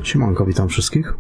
Siemanko, witam wszystkich.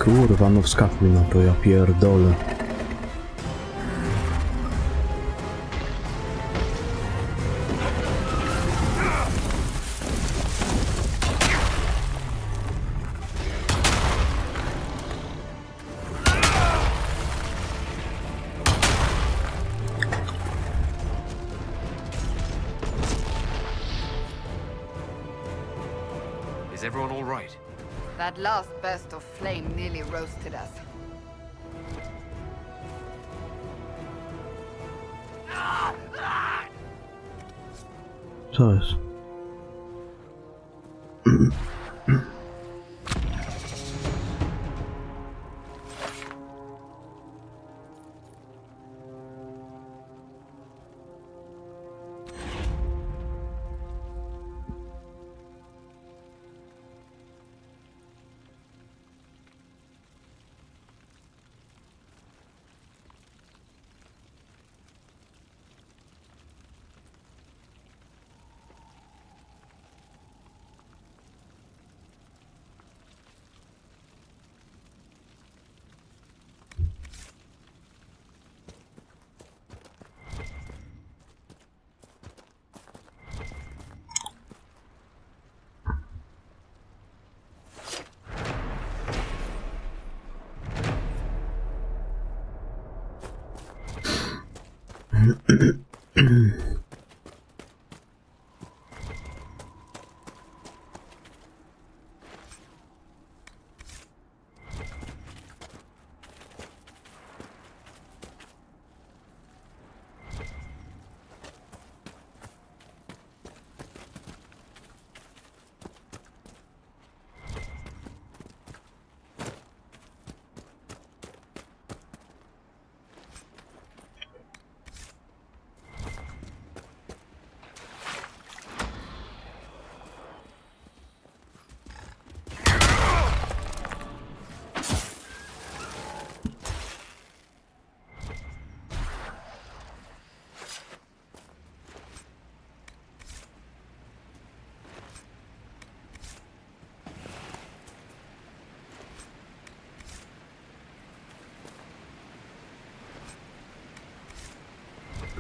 Kurwa, no wskakuj na to, ja pierdolę. everyone all right? That last burst of flame nearly roasted us. Co jest?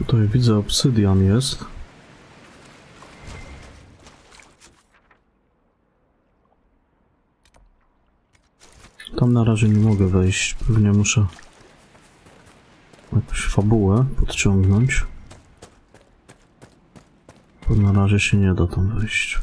Tutaj widzę, obsydian jest. Tam na razie nie mogę wejść. Pewnie muszę jakąś fabułę podciągnąć. Bo na razie się nie da tam wejść.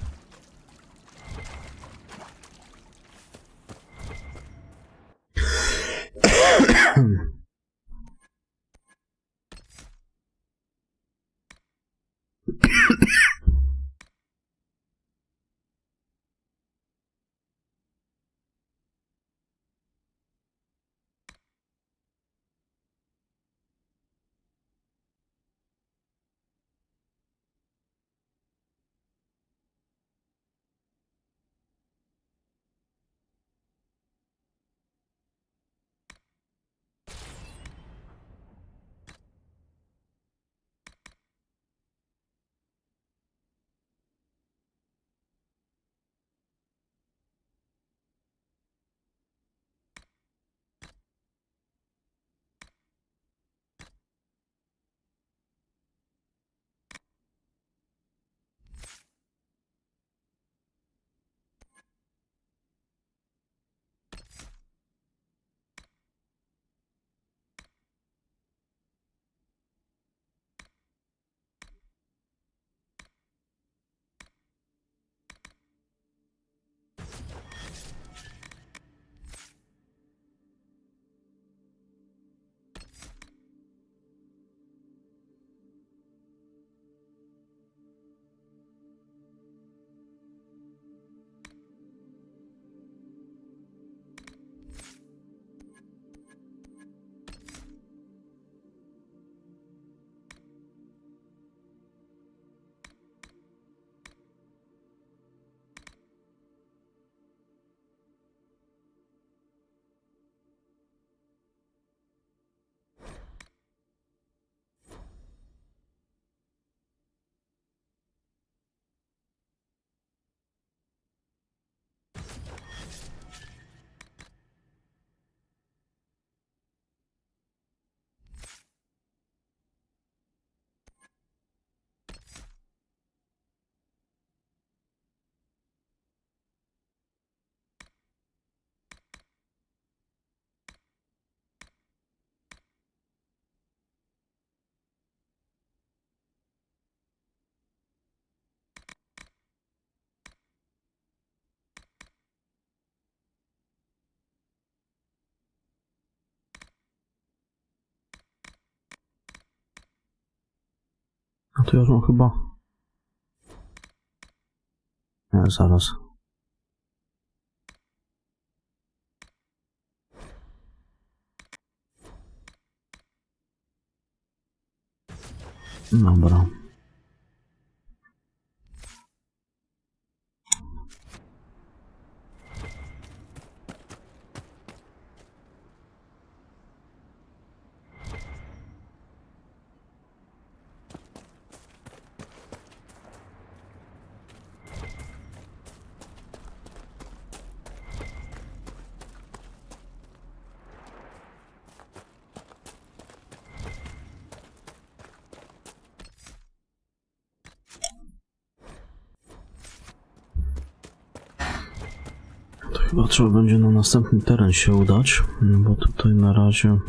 to już mam chyba... Nie, zaraz. Dobra. To chyba trzeba będzie na następny teren się udać, bo tutaj na razie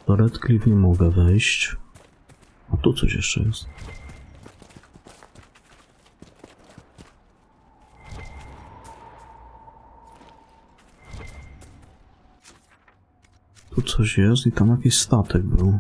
do Red Cliff nie mogę wejść. A tu coś jeszcze jest. Tu coś jest i tam jakiś statek był.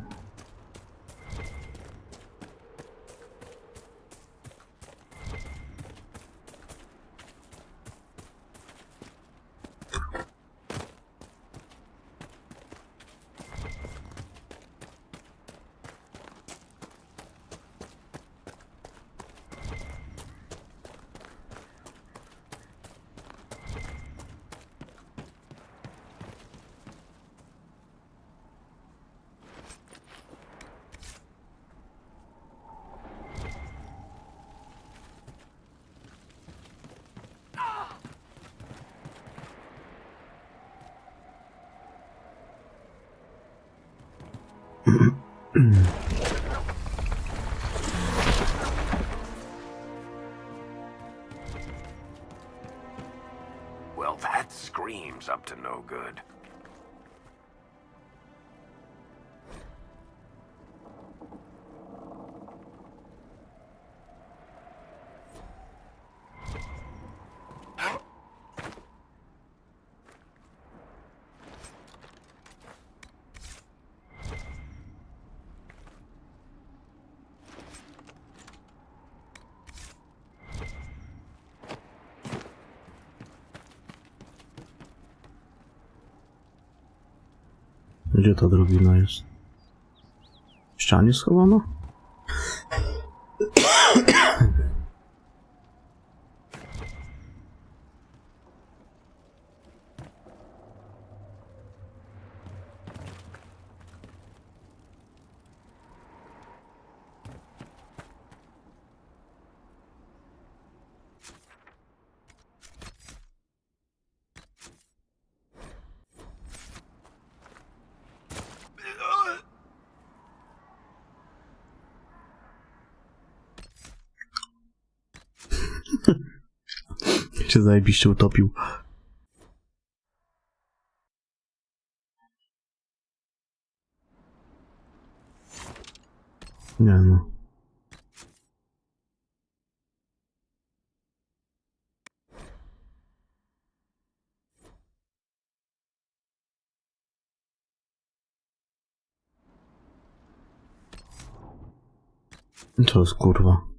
Well, that screams up to no good. Gdzie ta drabina jest? W ścianie schowana? Cię zajebiście utopił. Nie no. Co jest kurwa?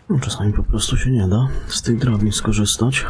No, czasami po prostu się nie da z tych drabin skorzystać.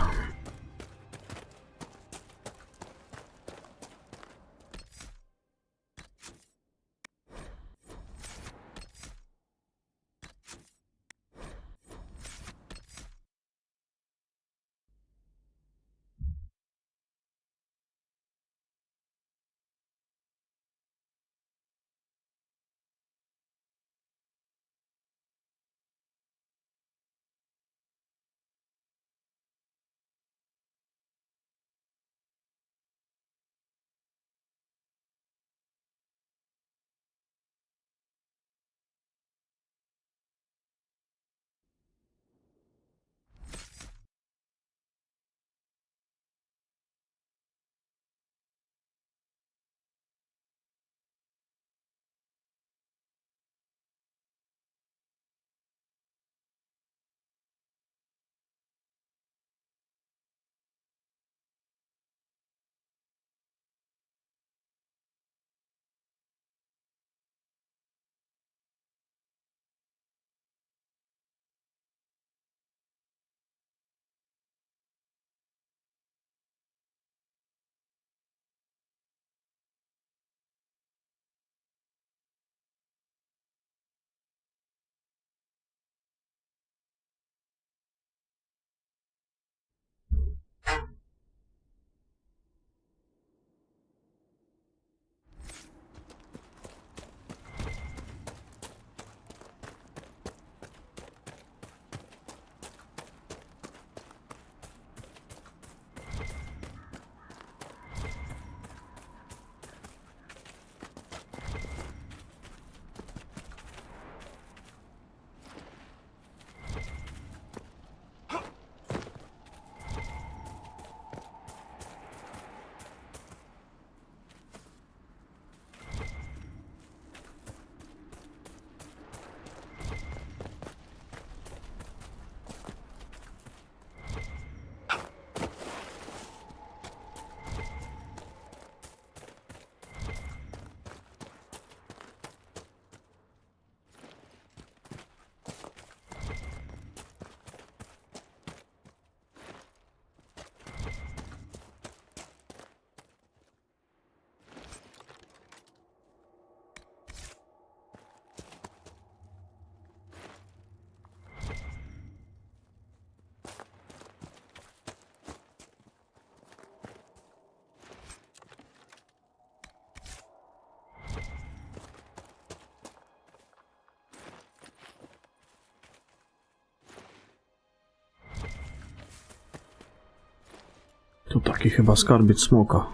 To taki chyba skarbiec smoka.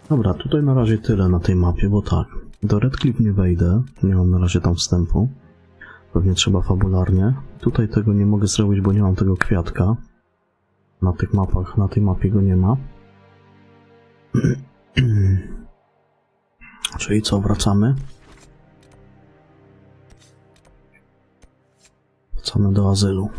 Dobra, tutaj na razie tyle na tej mapie, bo tak, do Redcliffe nie wejdę, nie mam na razie tam wstępu. Pewnie trzeba fabularnie. Tutaj tego nie mogę zrobić, bo nie mam tego kwiatka. Na tych mapach, na tej mapie go nie ma. Czyli co, wracamy? Wracamy do azylu.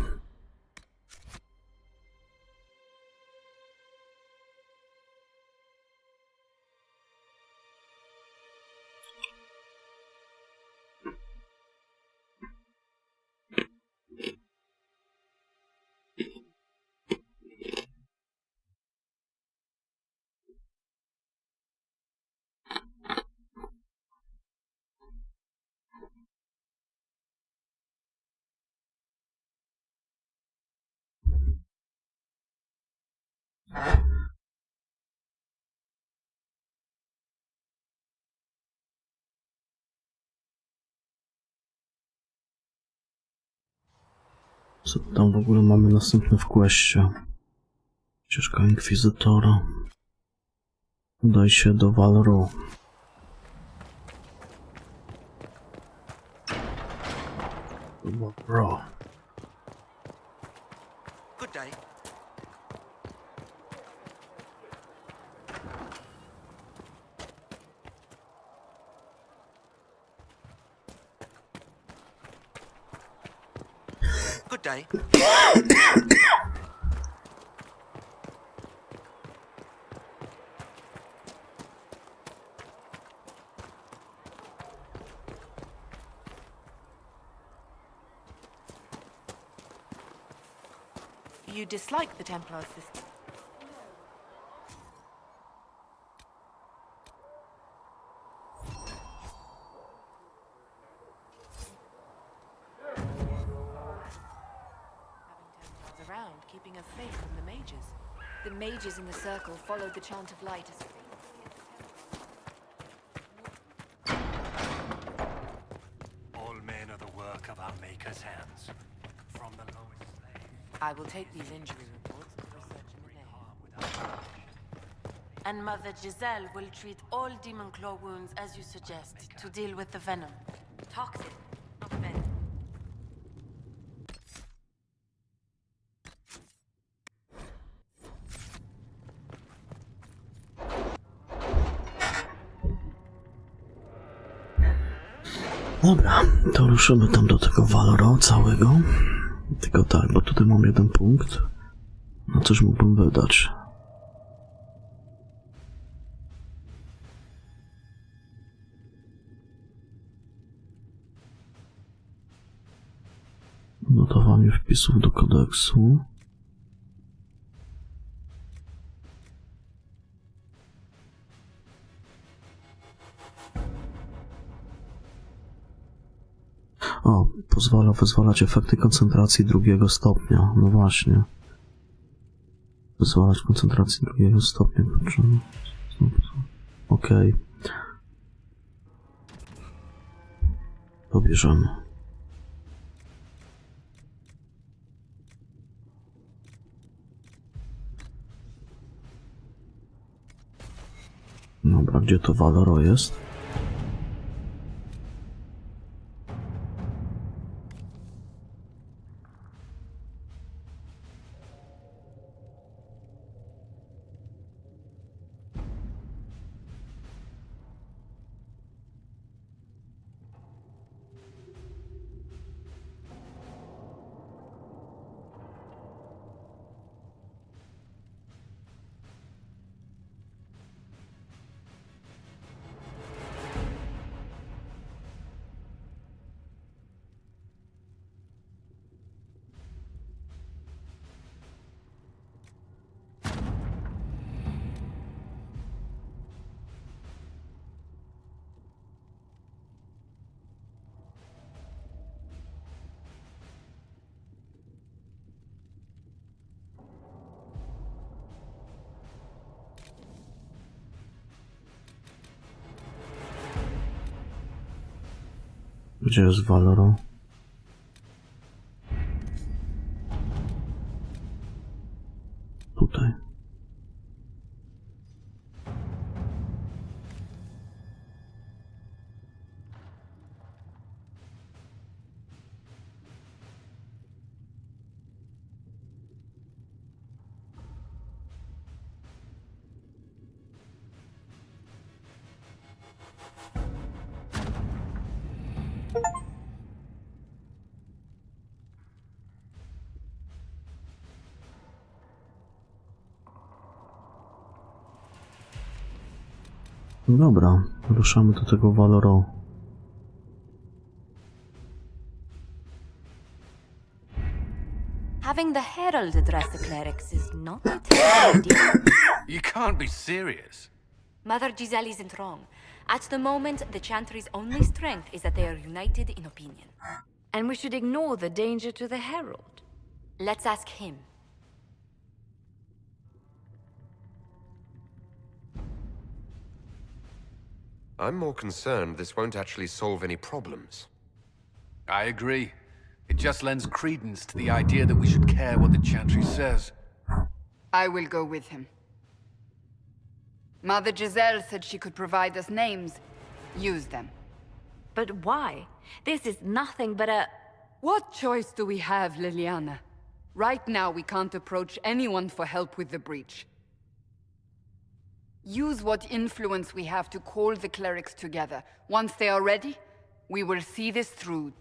Co tam w ogóle mamy następne w questie? Ścieżka Inkwizytora. Udaj się do Valro. Bro. Good day. Good day. You dislike the Templar system? Around, keeping us safe from the mages. The mages in the circle followed the chant of light as All men are the work of our Maker's hands. From the lowest slave. I will take these injury reports to research in the name. And Mother Giselle will treat all demon claw wounds as you suggest to deal with the venom. Toxin, not venom. Dobra, to ruszymy tam do tego Valoro całego. Tylko tak, bo tutaj mam jeden punkt. No coś mógłbym wydać. Notowanie wpisów do kodeksu. O, pozwala wyzwalać efekty koncentracji drugiego stopnia. No właśnie. Wyzwalać koncentrację drugiego stopnia. Okej. To bierzemy. Dobra, gdzie to Valoro jest? Gdzie jest Valoro? Tutaj. Dobra, ruszamy do tego Valoro. Having the herald address the clerics is not a terrible idea. You can't be serious. Mother Giselle isn't wrong. At the moment, the Chantry's only strength is that they are united in opinion. And we should ignore the danger to the herald. Let's ask him. I'm more concerned this won't actually solve any problems. I agree. It just lends credence to the idea that we should care what the Chantry says. I will go with him. Mother Giselle said she could provide us names. Use them. But why? This is nothing but a... What choice do we have, Liliana? Right now, we can't approach anyone for help with the breach. Use what influence we have to call the clerics together. Once they are ready, we will see this through.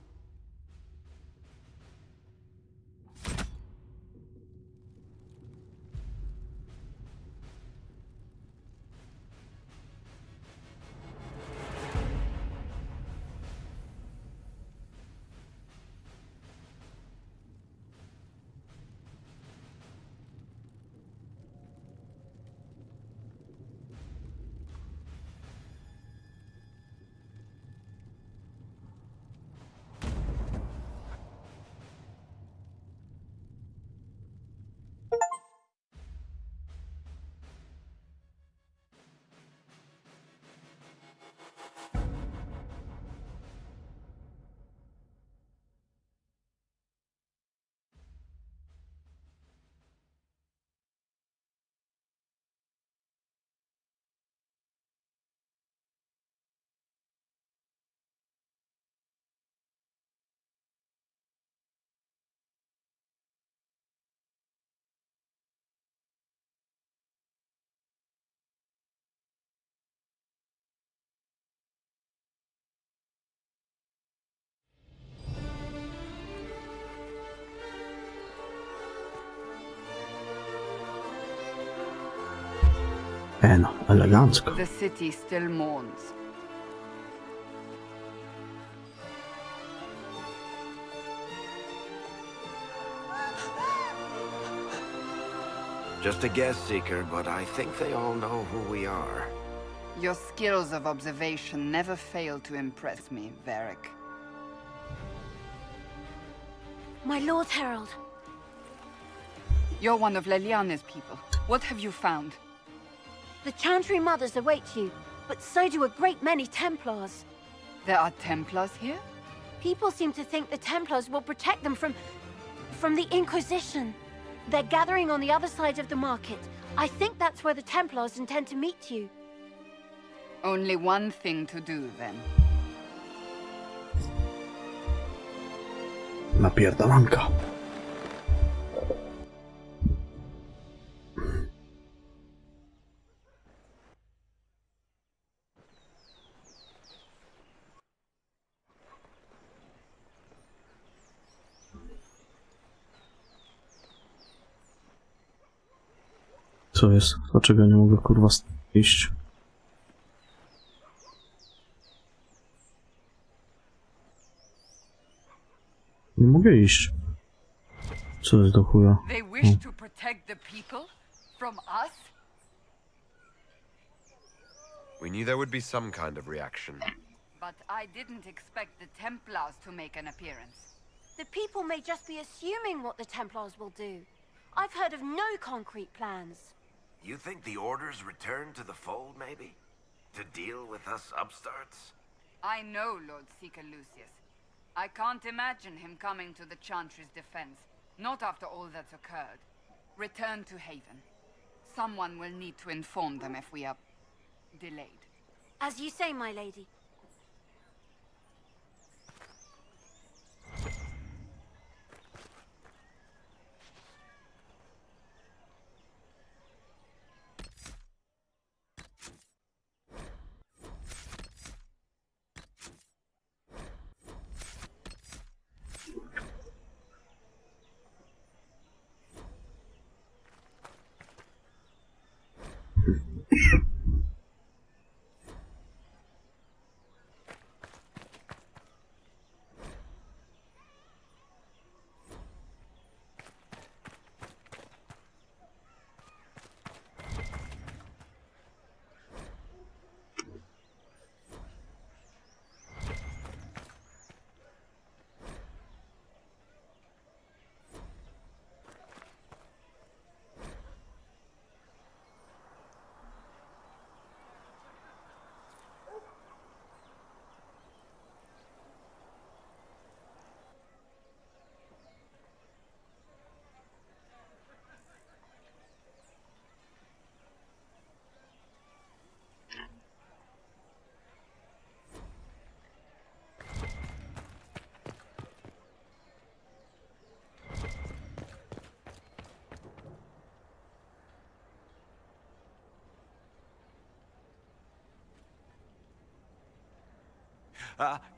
No, elegancko. The city still mourns. Just a guest seeker, but I think they all know who we are. Your skills of observation never fail to impress me, Varric. My Lord Herald. You're one of Leliana's people. What have you found? The Chantry Mothers await you, but so do a great many Templars. There are Templars here? People seem to think the Templars will protect them from the Inquisition. They're gathering on the other side of the market. I think that's where the Templars intend to meet you. Only one thing to do, then. Napierdalanka. Co jest? Dlaczego nie mogę kurwa iść? Nie mogę iść. Co jest do chuja? They wish to protect the people? From us? We knew there would be some kind of reaction. But I didn't expect the Templars to make an appearance. The people may just be assuming what the Templars will do. I've heard of no concrete plans. You think the Order's return to the fold, maybe? To deal with us upstarts? I know Lord Seeker Lucius. I can't imagine him coming to the Chantry's defense, not after all that's occurred. Return to Haven. Someone will need to inform them if we are delayed. As you say, my lady.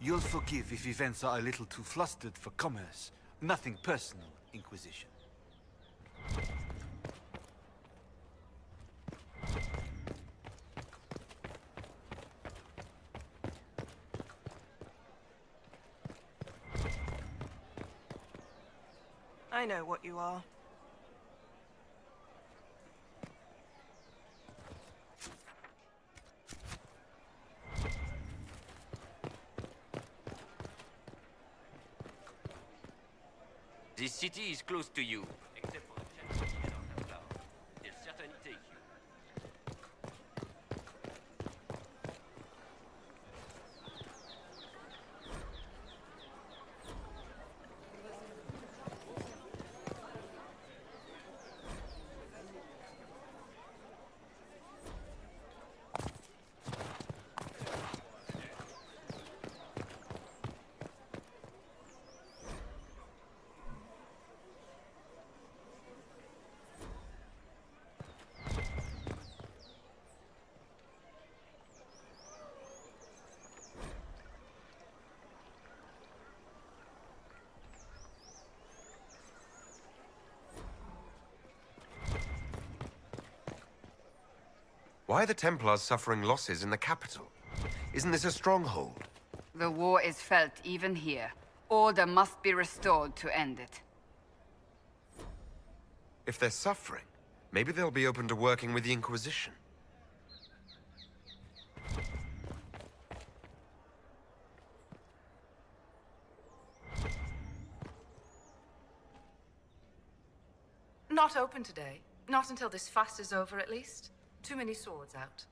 You'll forgive if events are a little too flustered for commerce. Nothing personal, Inquisition. I know what you are. This city is close to you. Except for the chance you don't have cloud. They'll certainly take you. Why are the Templars suffering losses in the capital? Isn't this a stronghold? The war is felt even here. Order must be restored to end it. If they're suffering, maybe they'll be open to working with the Inquisition. Not open today. Not until this fast is over, at least. Too many swords out.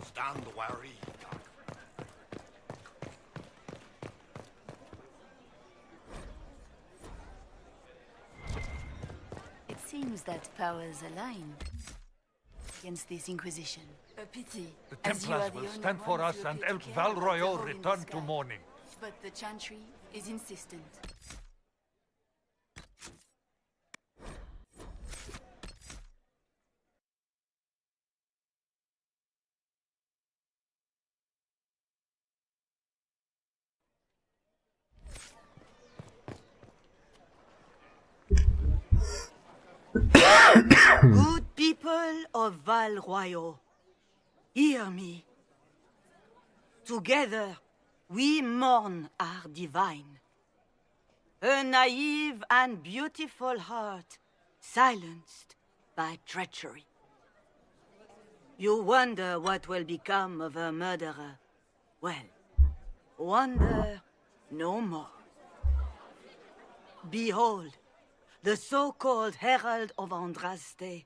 Stand wary. It seems that powers align against this Inquisition. A pity. The Templars will stand for us and help Val Royal return to mourning. But the Chantry is insistent. Good people of Val Royal, hear me. Together, we mourn our divine. A naive and beautiful heart, silenced by treachery. You wonder what will become of a murderer. Well, wonder no more. Behold, the so-called Herald of Andraste,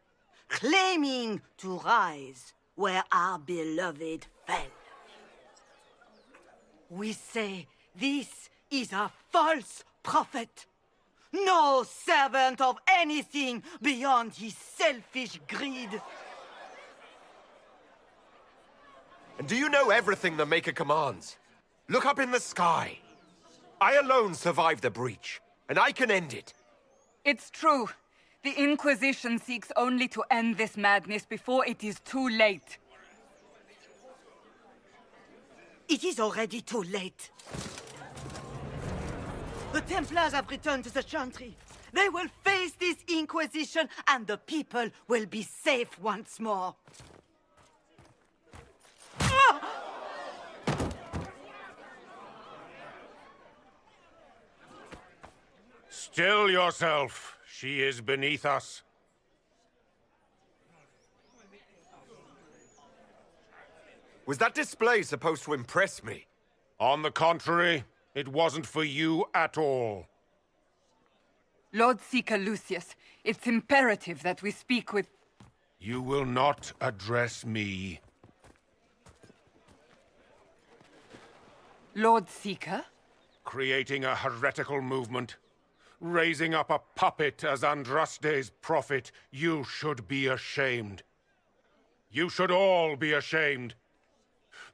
claiming to rise where our beloved fell. We say this is a false prophet, no servant of anything beyond his selfish greed. And do you know everything the Maker commands? Look up in the sky. I alone survived the breach, and I can end it. It's true. The Inquisition seeks only to end this madness before it is too late. It is already too late. The Templars have returned to the Chantry. They will face this Inquisition, and the people will be safe once more. Still yourself. She is beneath us. Was that display supposed to impress me? On the contrary, it wasn't for you at all. Lord Seeker Lucius, it's imperative that we speak with... You will not address me. Lord Seeker? Creating a heretical movement. Raising up a puppet as Andraste's prophet. You should be ashamed. You should all be ashamed.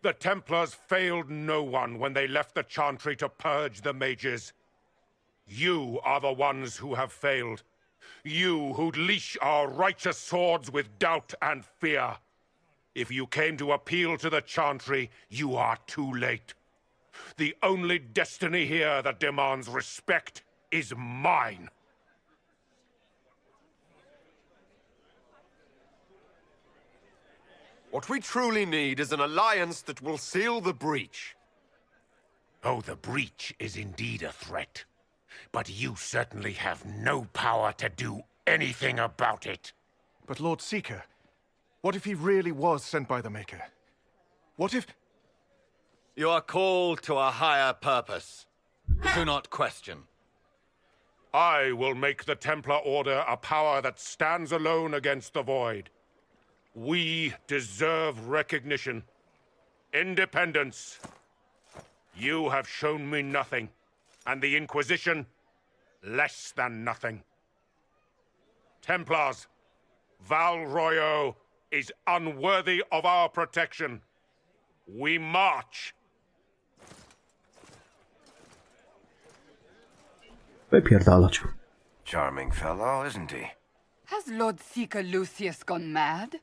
The Templars failed no one when they left the Chantry to purge the mages. You are the ones who have failed. You who'd leash our righteous swords with doubt and fear. If you came to appeal to the Chantry, you are too late. The only destiny here that demands respect is mine. What we truly need is an alliance that will seal the breach. Oh, the breach is indeed a threat. But you certainly have no power to do anything about it. But Lord Seeker, what if he really was sent by the Maker? What if... You are called to a higher purpose. Do not question. I will make the Templar Order a power that stands alone against the Void. We deserve recognition. Independence. You have shown me nothing, and the Inquisition, less than nothing. Templars, Val Royo is unworthy of our protection. We march. Wypierdalać. Charming fellow, isn't he? Has Lord Seeker Lucius gone mad?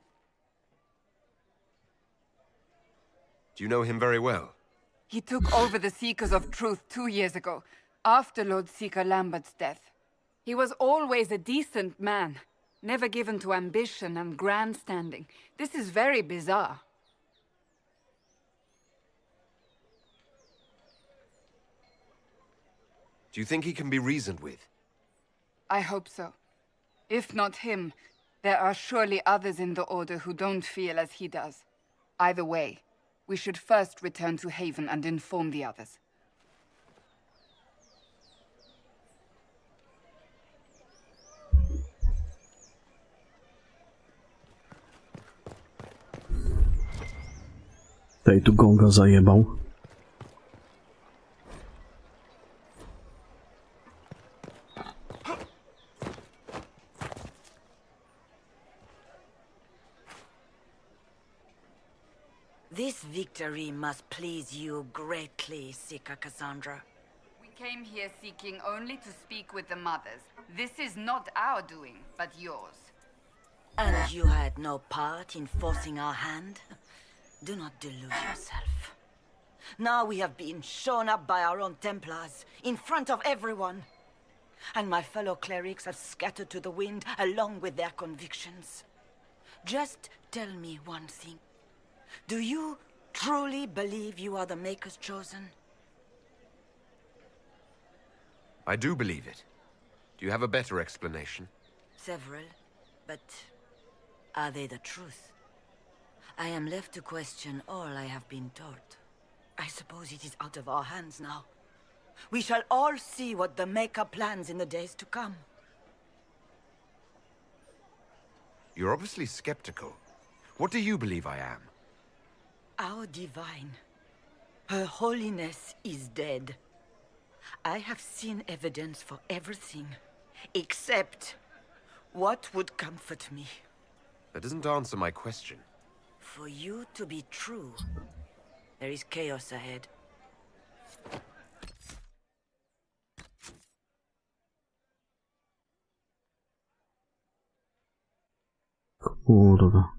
Do you know him very well? He took over the Seekers of Truth 2 years ago, after Lord Seeker Lambert's death. He was always a decent man, never given to ambition and grandstanding. This is very bizarre. Do you think he can be reasoned with? I hope so. If not him, there are surely others in the Order who don't feel as he does. Either way, we should first return to Haven and inform the others. Tej tu gonga zajebał. This victory must please you greatly, Seeker Cassandra. We came here seeking only to speak with the mothers. This is not our doing, but yours. And you had no part in forcing our hand? Do not delude yourself. Now we have been shown up by our own Templars, in front of everyone. And my fellow clerics have scattered to the wind along with their convictions. Just tell me one thing. Do you truly believe you are the Maker's chosen? I do believe it. Do you have a better explanation? Several, but are they the truth? I am left to question all I have been taught. I suppose it is out of our hands now. We shall all see what the Maker plans in the days to come. You're obviously skeptical. What do you believe I am? Our divine. Her holiness is dead. I have seen evidence for everything, except what would comfort me. That doesn't answer my question. For you to be true, there is chaos ahead. Kurwa.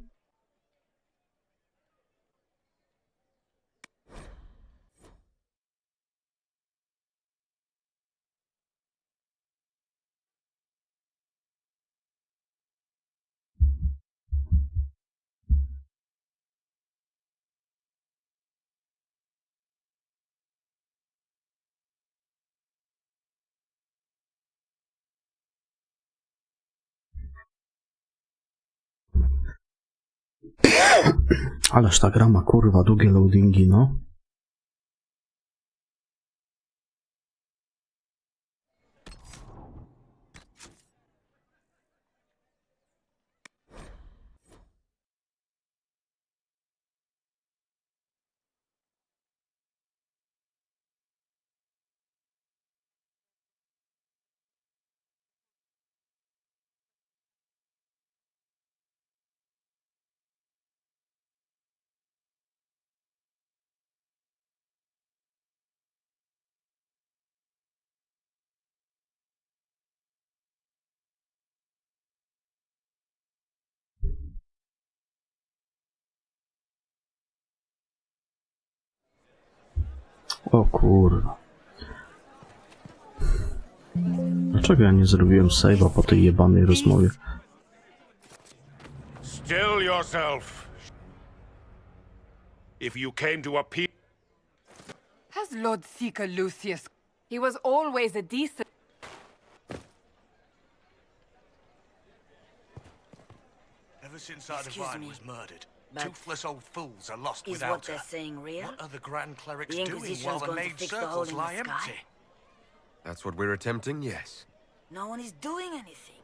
Ależ ta gra ma kurwa długie loadingi, no. O kurwa. Dlaczego ja nie zrobiłem save'a po tej jebanej rozmowie? Still yourself. If you came to appeal... Has Lord Seeker Lucius... He was always a decent... Ever since our Excuse divine me, was murdered, but toothless old fools are lost is without what they're her. saying real? What are the Grand Clerics The doing Inquisition's while the going to maid fix the hole circles in the lie sky? empty? That's what we're attempting, yes. No one is doing anything.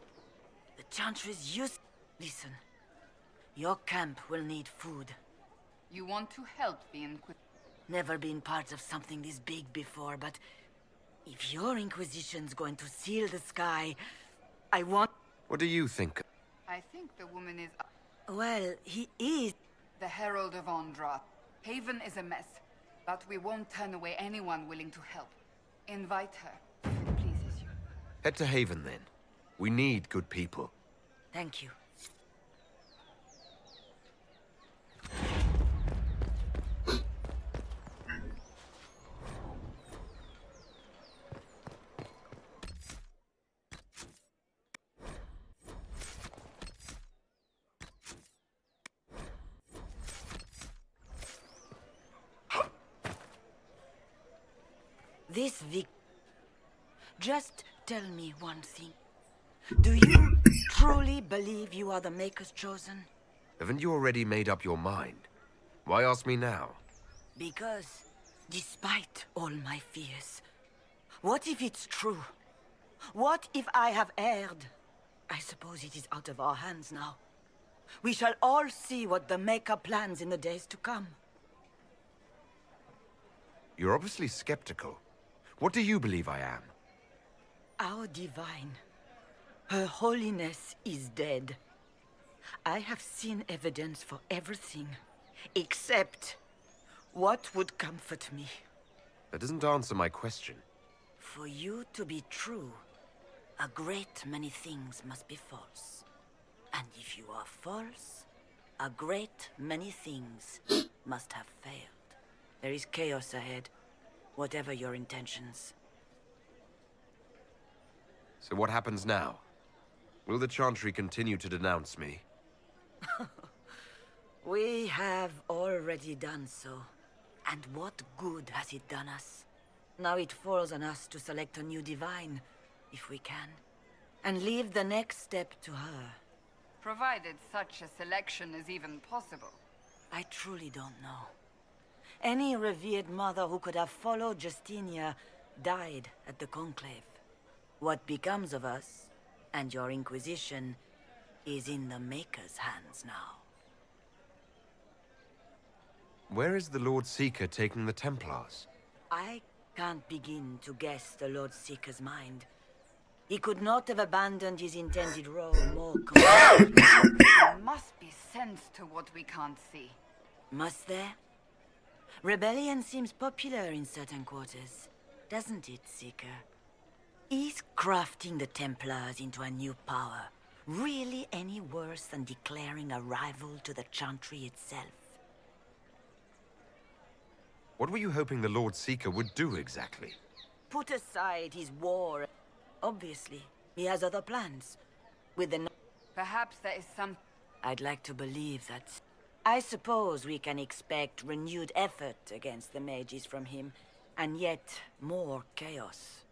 The Chantry is use. Listen. Your camp will need food. You want to help the Never been part of something this big before, but if your Inquisition's going to seal the sky, I want... What do you think? I think the woman is... Well, he is... The Herald of Andra. Haven is a mess, but we won't turn away anyone willing to help. Invite her, if it pleases you. Head to Haven, then. We need good people. Thank you. This Just tell me one thing. Do you truly believe you are the Maker's chosen? Haven't you already made up your mind? Why ask me now? Because, despite all my fears, what if it's true? What if I have erred? I suppose it is out of our hands now. We shall all see what the Maker plans in the days to come. You're obviously skeptical. What do you believe I am? Our divine. Her holiness is dead. I have seen evidence for everything, except what would comfort me. That doesn't answer my question. For you to be true, a great many things must be false. And if you are false, a great many things must have failed. There is chaos ahead, whatever your intentions. So what happens now? Will the Chantry continue to denounce me? We have already done so. And what good has it done us? Now it falls on us to select a new divine, if we can. And leave the next step to her. Provided such a selection is even possible. I truly don't know. Any revered mother who could have followed Justinia died at the Conclave. What becomes of us, and your Inquisition, is in the Maker's hands now. Where is the Lord Seeker taking the Templars? I can't begin to guess the Lord Seeker's mind. He could not have abandoned his intended role more completely. There must be sense to what we can't see. Must there? Rebellion seems popular in certain quarters, doesn't it, Seeker? Is crafting the Templars into a new power really any worse than declaring a rival to the Chantry itself? What were you hoping the Lord Seeker would do exactly? Put aside his war. Obviously, he has other plans. With the... Perhaps there is some... I'd like to believe that. I suppose we can expect renewed effort against the mages from him, and yet more chaos.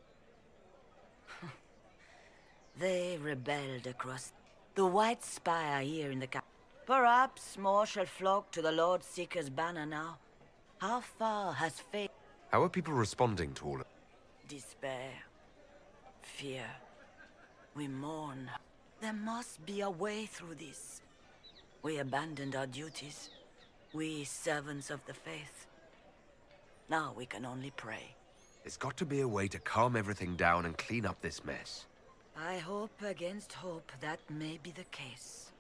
They rebelled across the White Spire here in the cap. Perhaps more shall flock to the Lord Seeker's banner now. How far has faith... How are people responding to all of Despair. Fear. We mourn. There must be a way through this. We abandoned our duties. We servants of the faith. Now we can only pray. There's got to be a way to calm everything down and clean up this mess. I hope against hope that may be the case.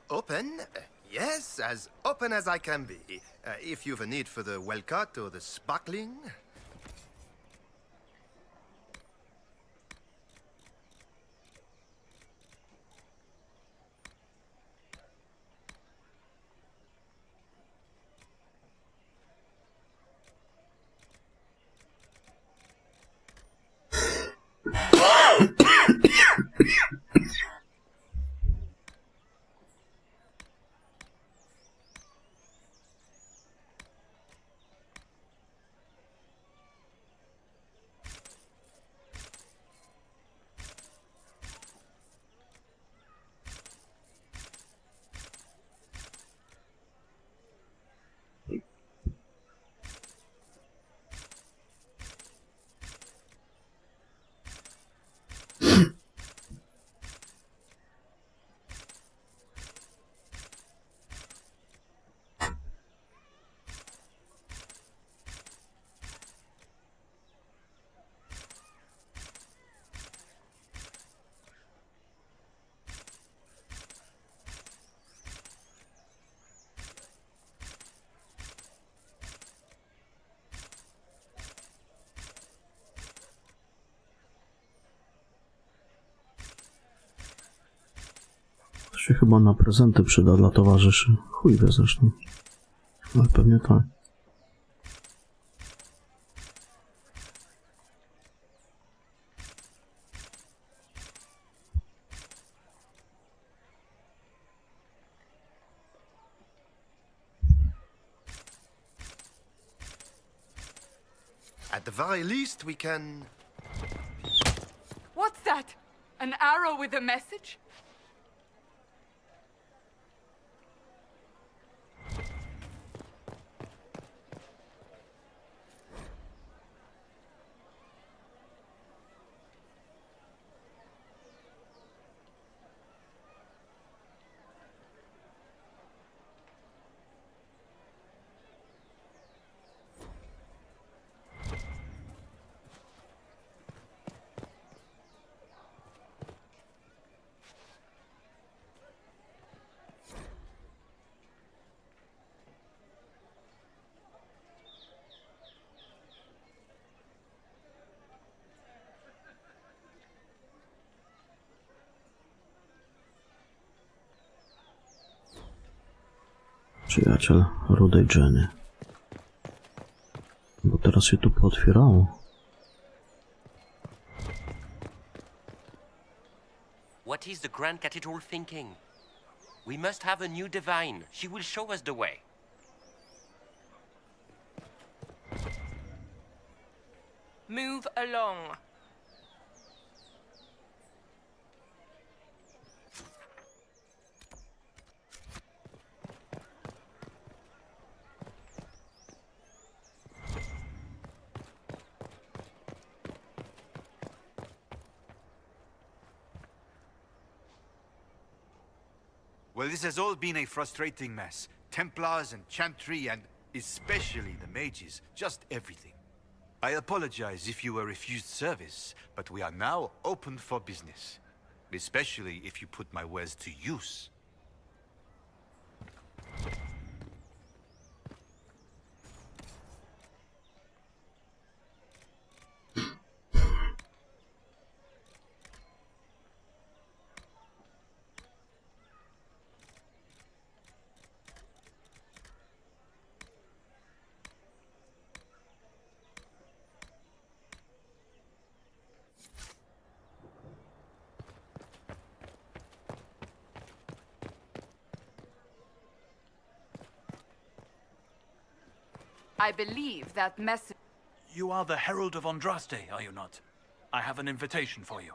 Open? Yes, as open as I can be. If you've a need for the well cut or the sparkling. Się chyba na prezenty przyda dla towarzyszy. Chuj wie zresztą. Ale pewnie tak. At the very least, we can... What's that? An arrow with a message? Przyjaciel rudej Jenny. Bo teraz się tu pootwierało. What is the Grand Cathedral thinking? We must have a new divine. She will show us the way. Move along. Well, this has all been a frustrating mess. Templars and Chantry and especially the mages. Just everything. I apologize if you were refused service, but we are now open for business. Especially if you put my wares to use. I believe that message... You are the Herald of Andraste, are you not? I have an invitation for you.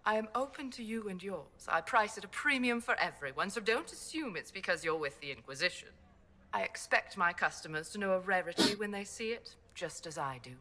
I am open to you and yours. I price at a premium for everyone, so don't assume it's because you're with the Inquisition. I expect my customers to know a rarity when they see it, just as I do.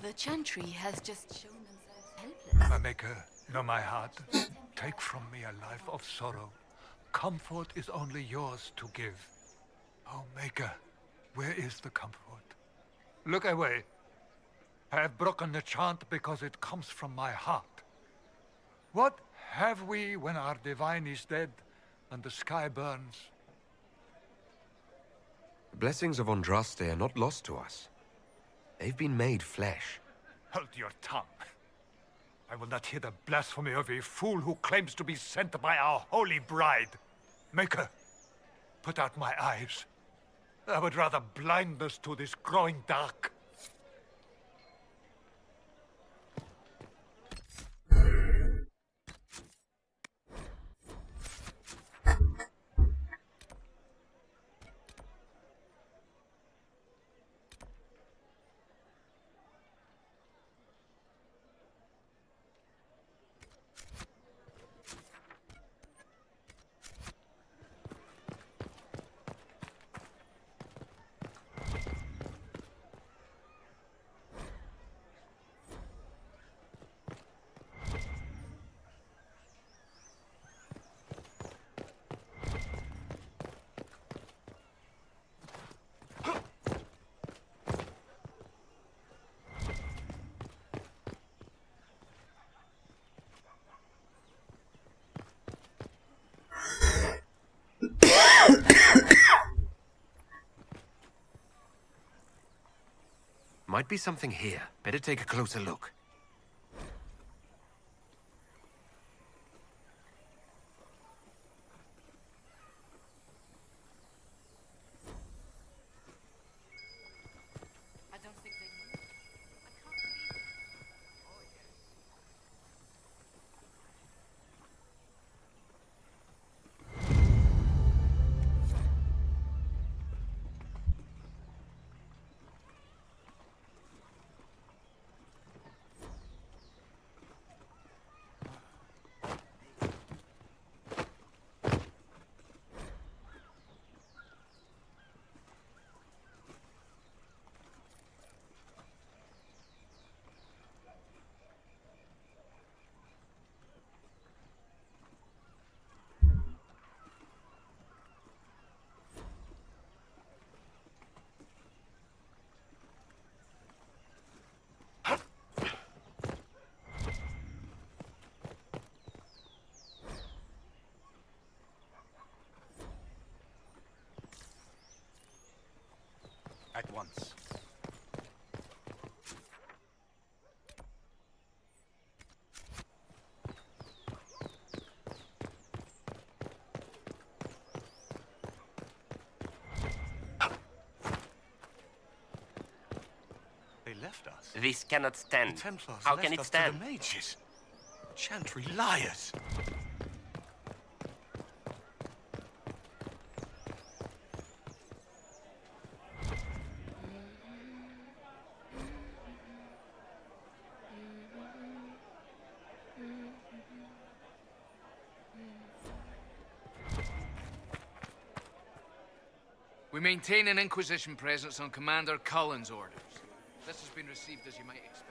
The Chantry has just shown themselves My maker, know my heart. Take from me a life of sorrow. Comfort is only yours to give. Oh, maker, where is the comfort? Look away. I have broken the chant because it comes from my heart. What have we when our divine is dead and the sky burns? The blessings of Andraste are not lost to us. They've been made flesh. Hold your tongue. I will not hear the blasphemy of a fool who claims to be sent by our holy bride. Maker, put out my eyes. I would rather blindness to this growing dark. Might be something here. Better take a closer look. I don't think they know. At once. They left us. This cannot stand. The Templars How left can it us stand? to the mages. Chantry liars. We maintain an Inquisition presence on Commander Cullen's orders. This has been received as you might expect.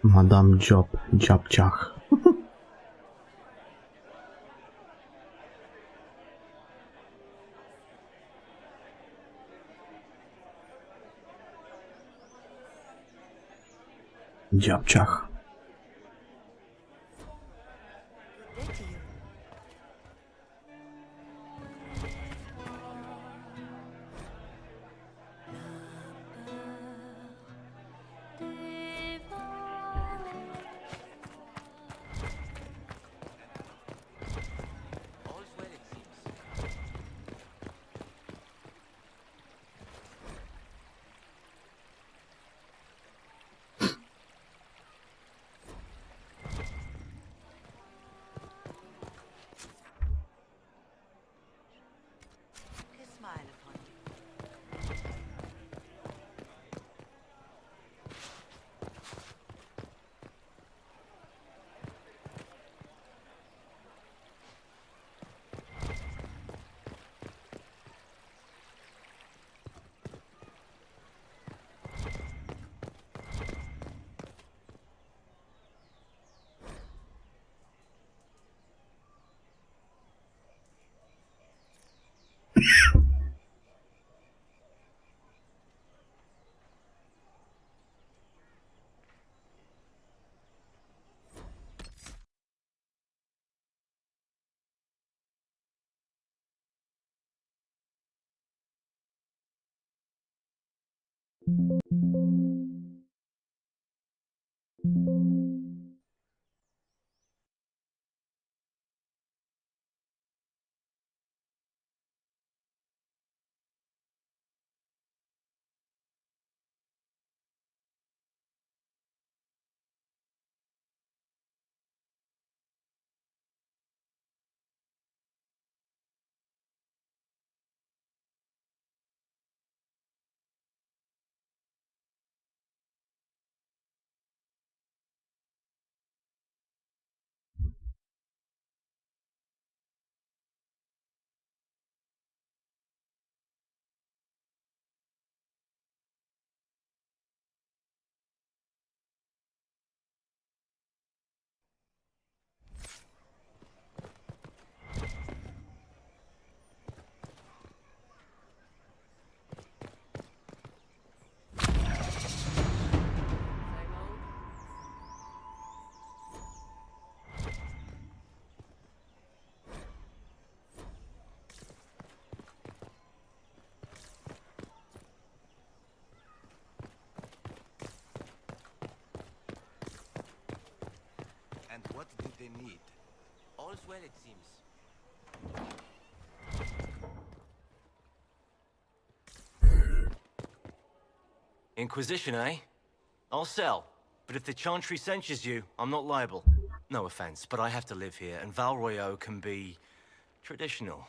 Madame Dziabciach. Dziabciach. And what do they need? All's well, it seems. Inquisition, eh? I'll sell. But if the Chantry censures you, I'm not liable. No offense, but I have to live here, and Val Royeaux can be traditional.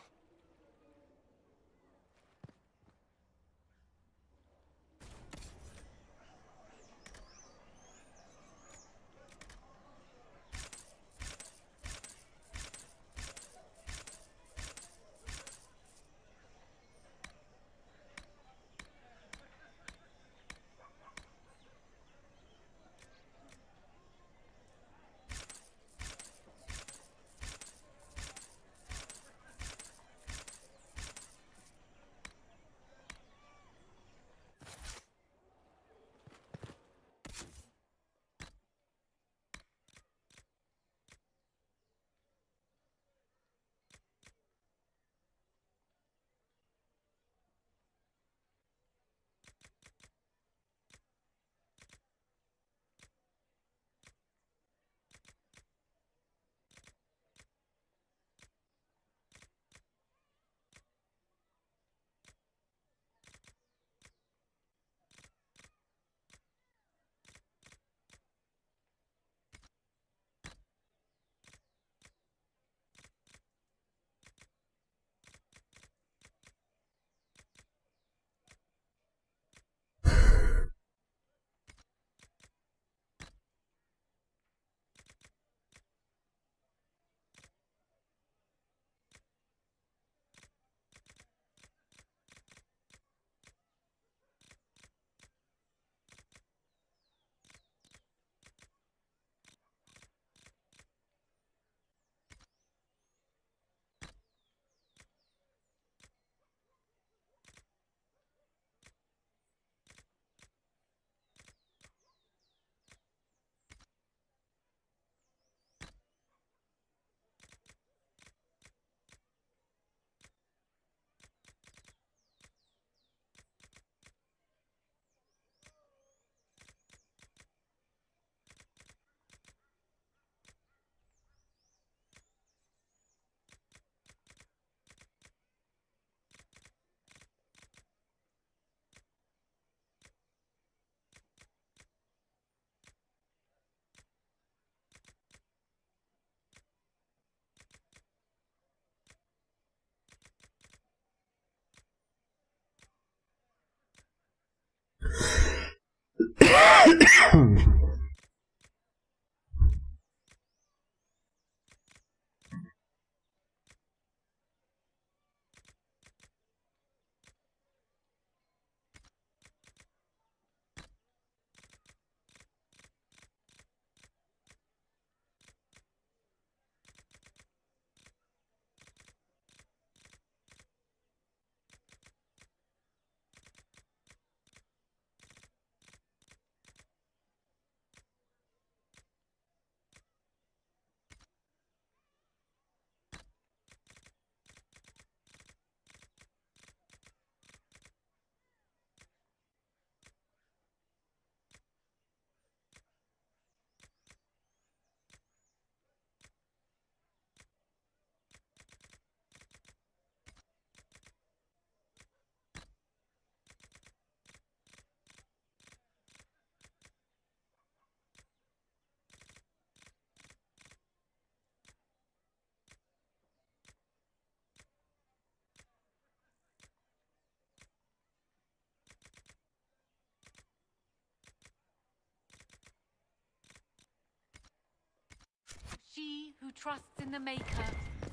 trusts in the Maker,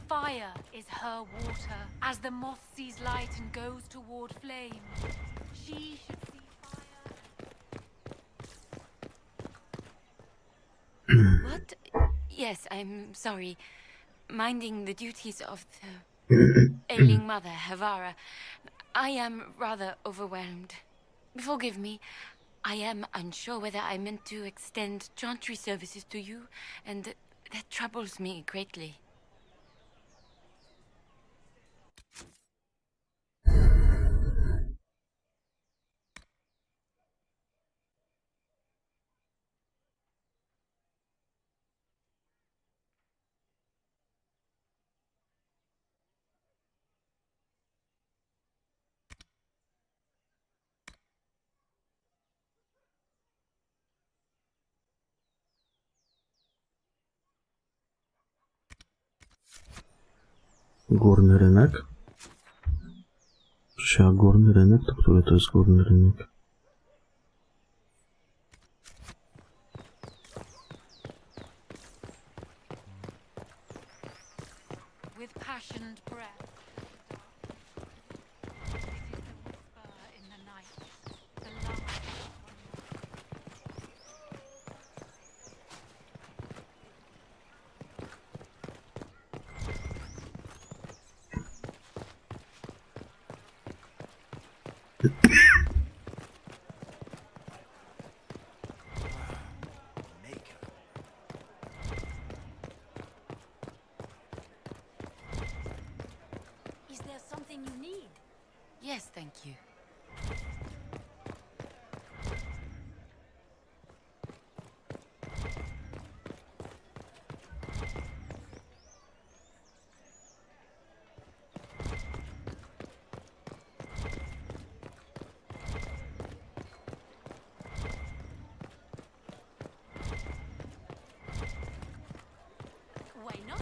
fire is her water. As the moth sees light and goes toward flame, she should see What? Yes, I'm sorry. Minding the duties of the ailing mother, Havara. I am rather overwhelmed. Forgive me. I am unsure whether I meant to extend chantry services to you, and that troubles me greatly. Górny rynek? Przecież górny rynek, to który to jest górny rynek? with passionate breath. It is the whisper in the night, the love. Is there something you need? Yes, thank you. Why not?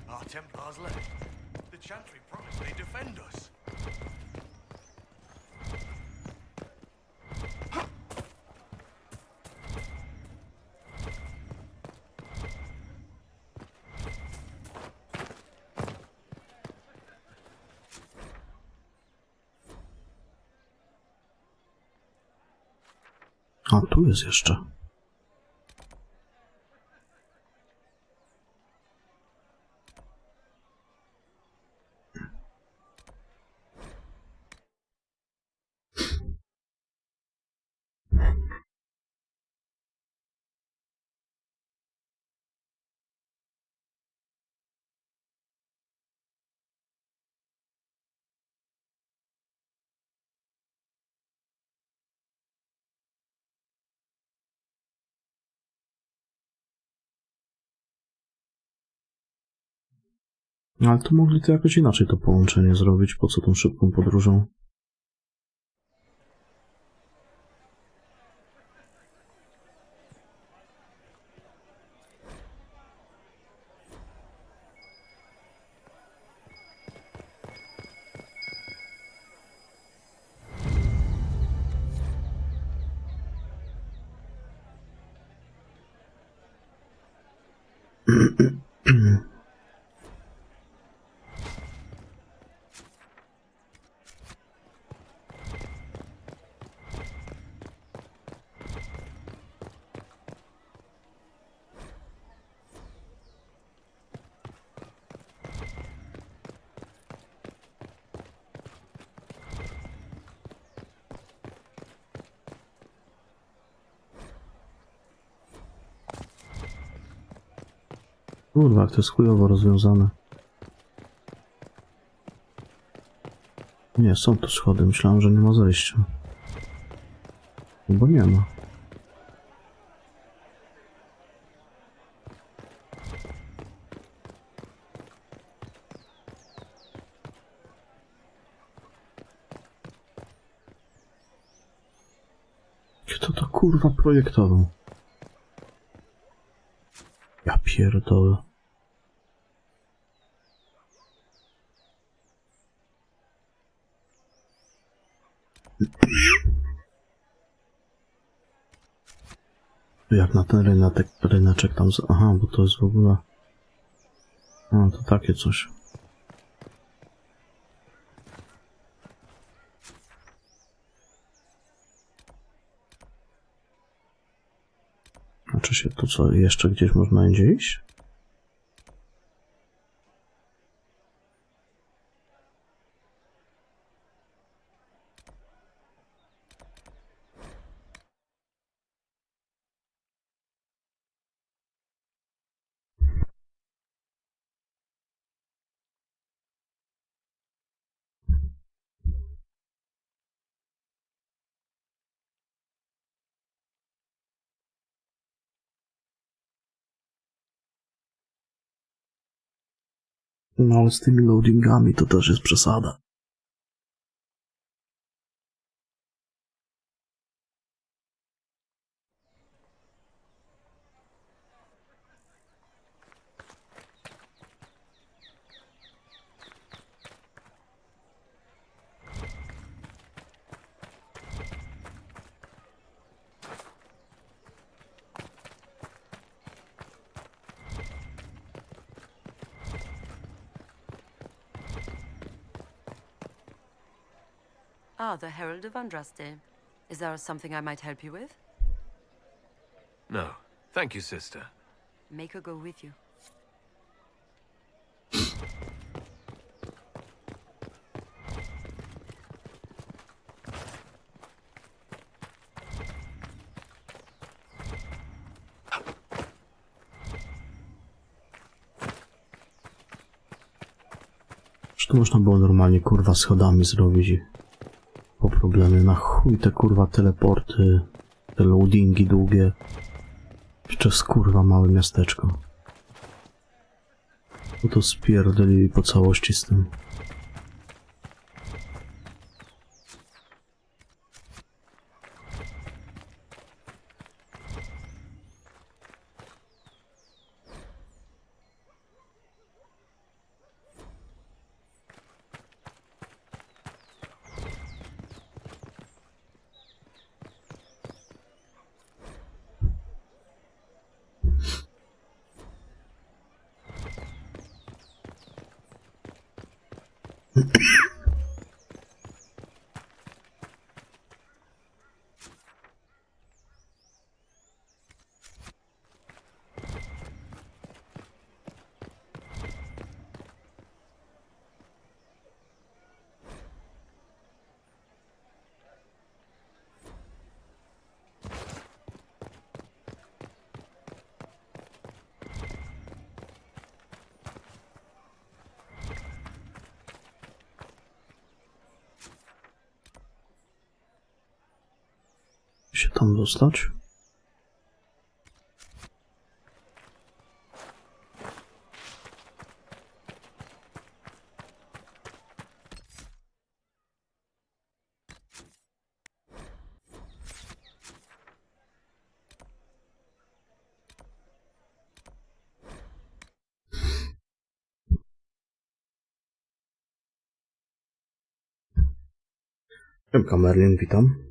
Our Templars left. The Chantry promised they'd defend us. A, tu jest jeszcze. Ale to mogli to jakoś inaczej to połączenie zrobić, po co tą szybką podróżą? Kurwa, jak to jest chujowo rozwiązane. Nie, są tu schody. Myślałem, że nie ma zejścia. Bo nie ma. kurwa projektował? Ja pierdolę. Jak na ten ryneczek tam... Aha, bo to jest w ogóle... No, to takie coś. Znaczy się to co, jeszcze gdzieś można będzie iść? No, ale z tymi loadingami to też jest przesada. Ah, the Herald of Andraste. Is there something I might help you with? No. Thank you, sister. Make her go with you. Czy to można było normalnie kurwa schodami zrobić i po problemy. Na chuj te kurwa teleporty, te loadingi długie. Jeszcze z kurwa małe miasteczko. No to spierdolili po całości z tym. Się tam dostać? Siemka Merlin, witam.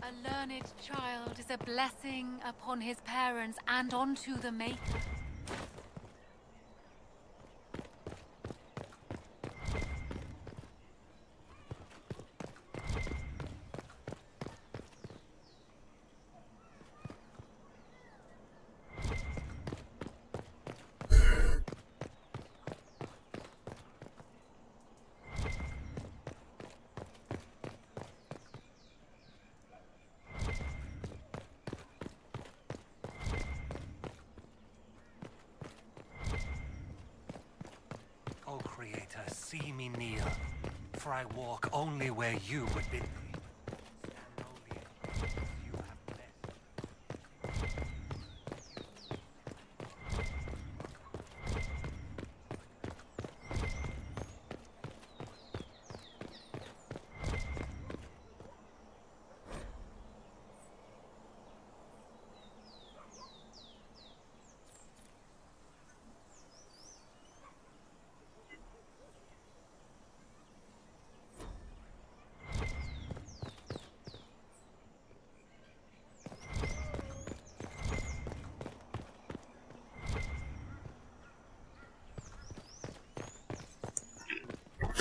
A learned child is a blessing upon his parents and onto the Maker. me near, for I walk only where you would bid me.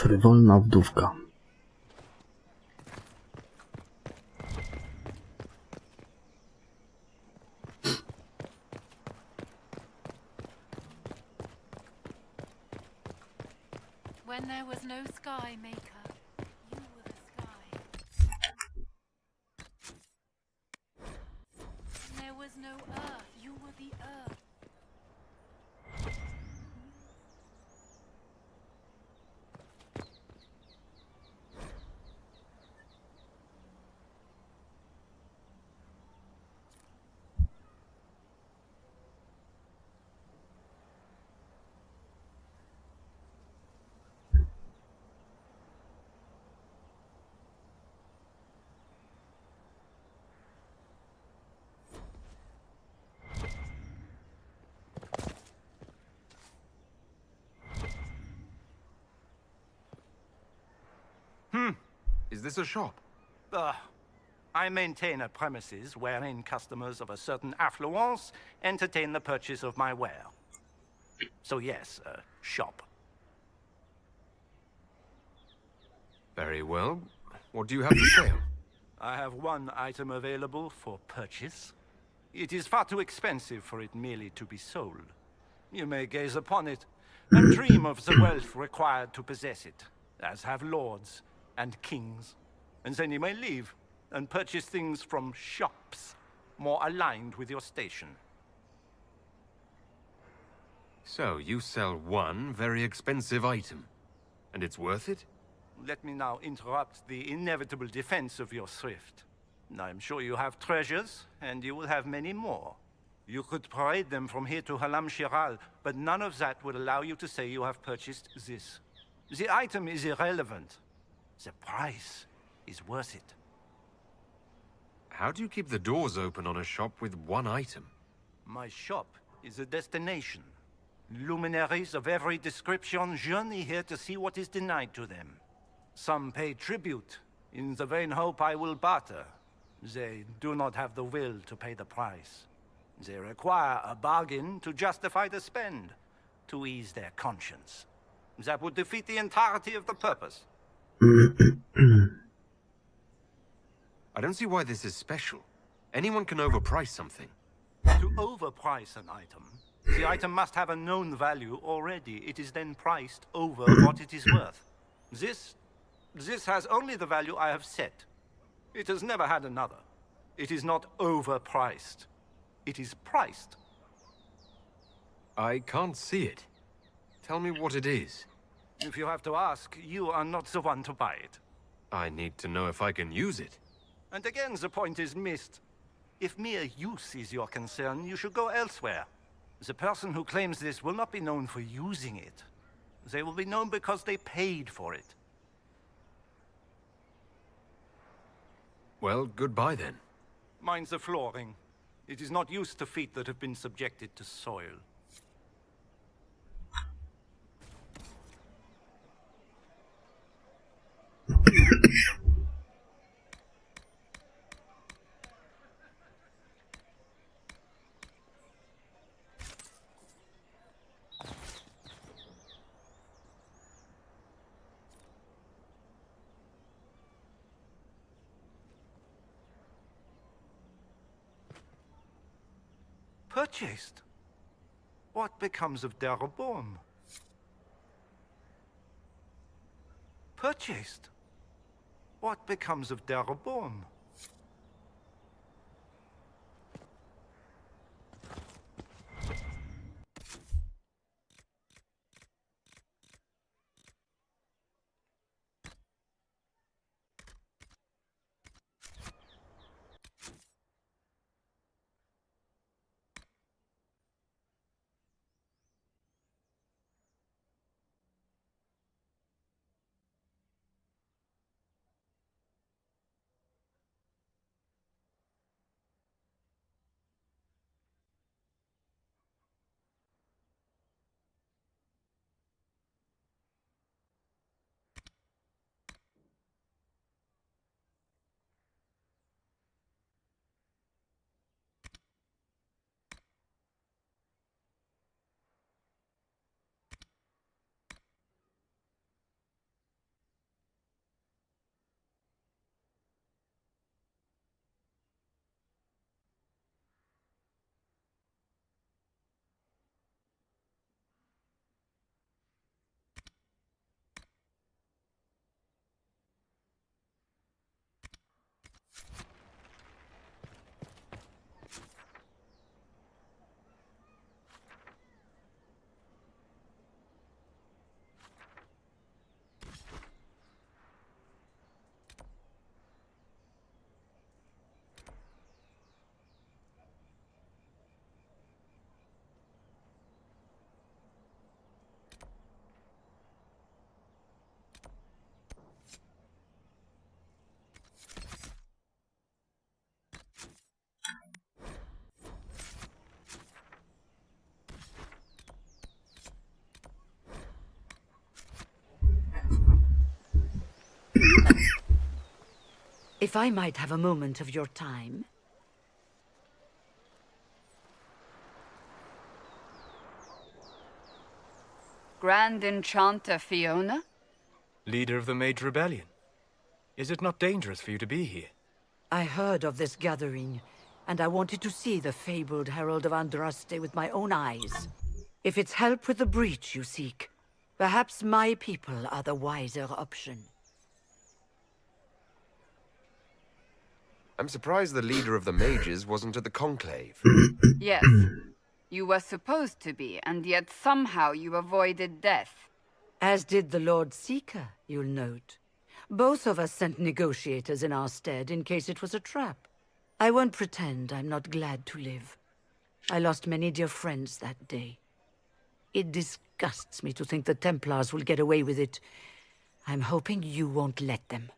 Frywolna wdówka. When there was no sky, Maker, you were the sky. When there was no earth, you were the earth. Is this a shop? I maintain a premises wherein customers of a certain affluence entertain the purchase of my ware. So yes, a shop. Very well. What do you have for sale? I have one item available for purchase. It is far too expensive for it merely to be sold. You may gaze upon it and dream of the wealth required to possess it, as have lords and kings. And then you may leave and purchase things from shops more aligned with your station. So, you sell one very expensive item, and it's worth it? Let me now interrupt the inevitable defense of your thrift. I'm sure you have treasures, and you will have many more. You could parade them from here to Halam Shiral, but none of that would allow you to say you have purchased this. The item is irrelevant. The price is worth it. How do you keep the doors open on a shop with one item? My shop is a destination. Luminaries of every description journey here to see what is denied to them. Some pay tribute, in the vain hope I will barter. They do not have the will to pay the price. They require a bargain to justify the spend, to ease their conscience. That would defeat the entirety of the purpose. I don't see why this is special. Anyone can overprice something. To overprice an item, the item must have a known value already. It is then priced over what it is worth. This has only the value I have set. It has never had another. It is not overpriced. It is priced. I can't see it. Tell me what it is. If you have to ask, you are not the one to buy it. I need to know if I can use it. And again, the point is missed. If mere use is your concern, you should go elsewhere. The person who claims this will not be known for using it. They will be known because they paid for it. Well, goodbye then. Mind the flooring. It is not used to feet that have been subjected to soil. Purchased? What becomes of Darabon? Purchased? What becomes of Darabon? If I might have a moment of your time. Grand Enchanter Fiona? Leader of the Mage Rebellion. Is it not dangerous for you to be here? I heard of this gathering, and I wanted to see the fabled Herald of Andraste with my own eyes. If it's help with the breach you seek, perhaps my people are the wiser option. I'm surprised the leader of the mages wasn't at the conclave. Yes. You were supposed to be, and yet somehow you avoided death. As did the Lord Seeker, you'll note. Both of us sent negotiators in our stead in case it was a trap. I won't pretend I'm not glad to live. I lost many dear friends that day. It disgusts me to think the Templars will get away with it. I'm hoping you won't let them.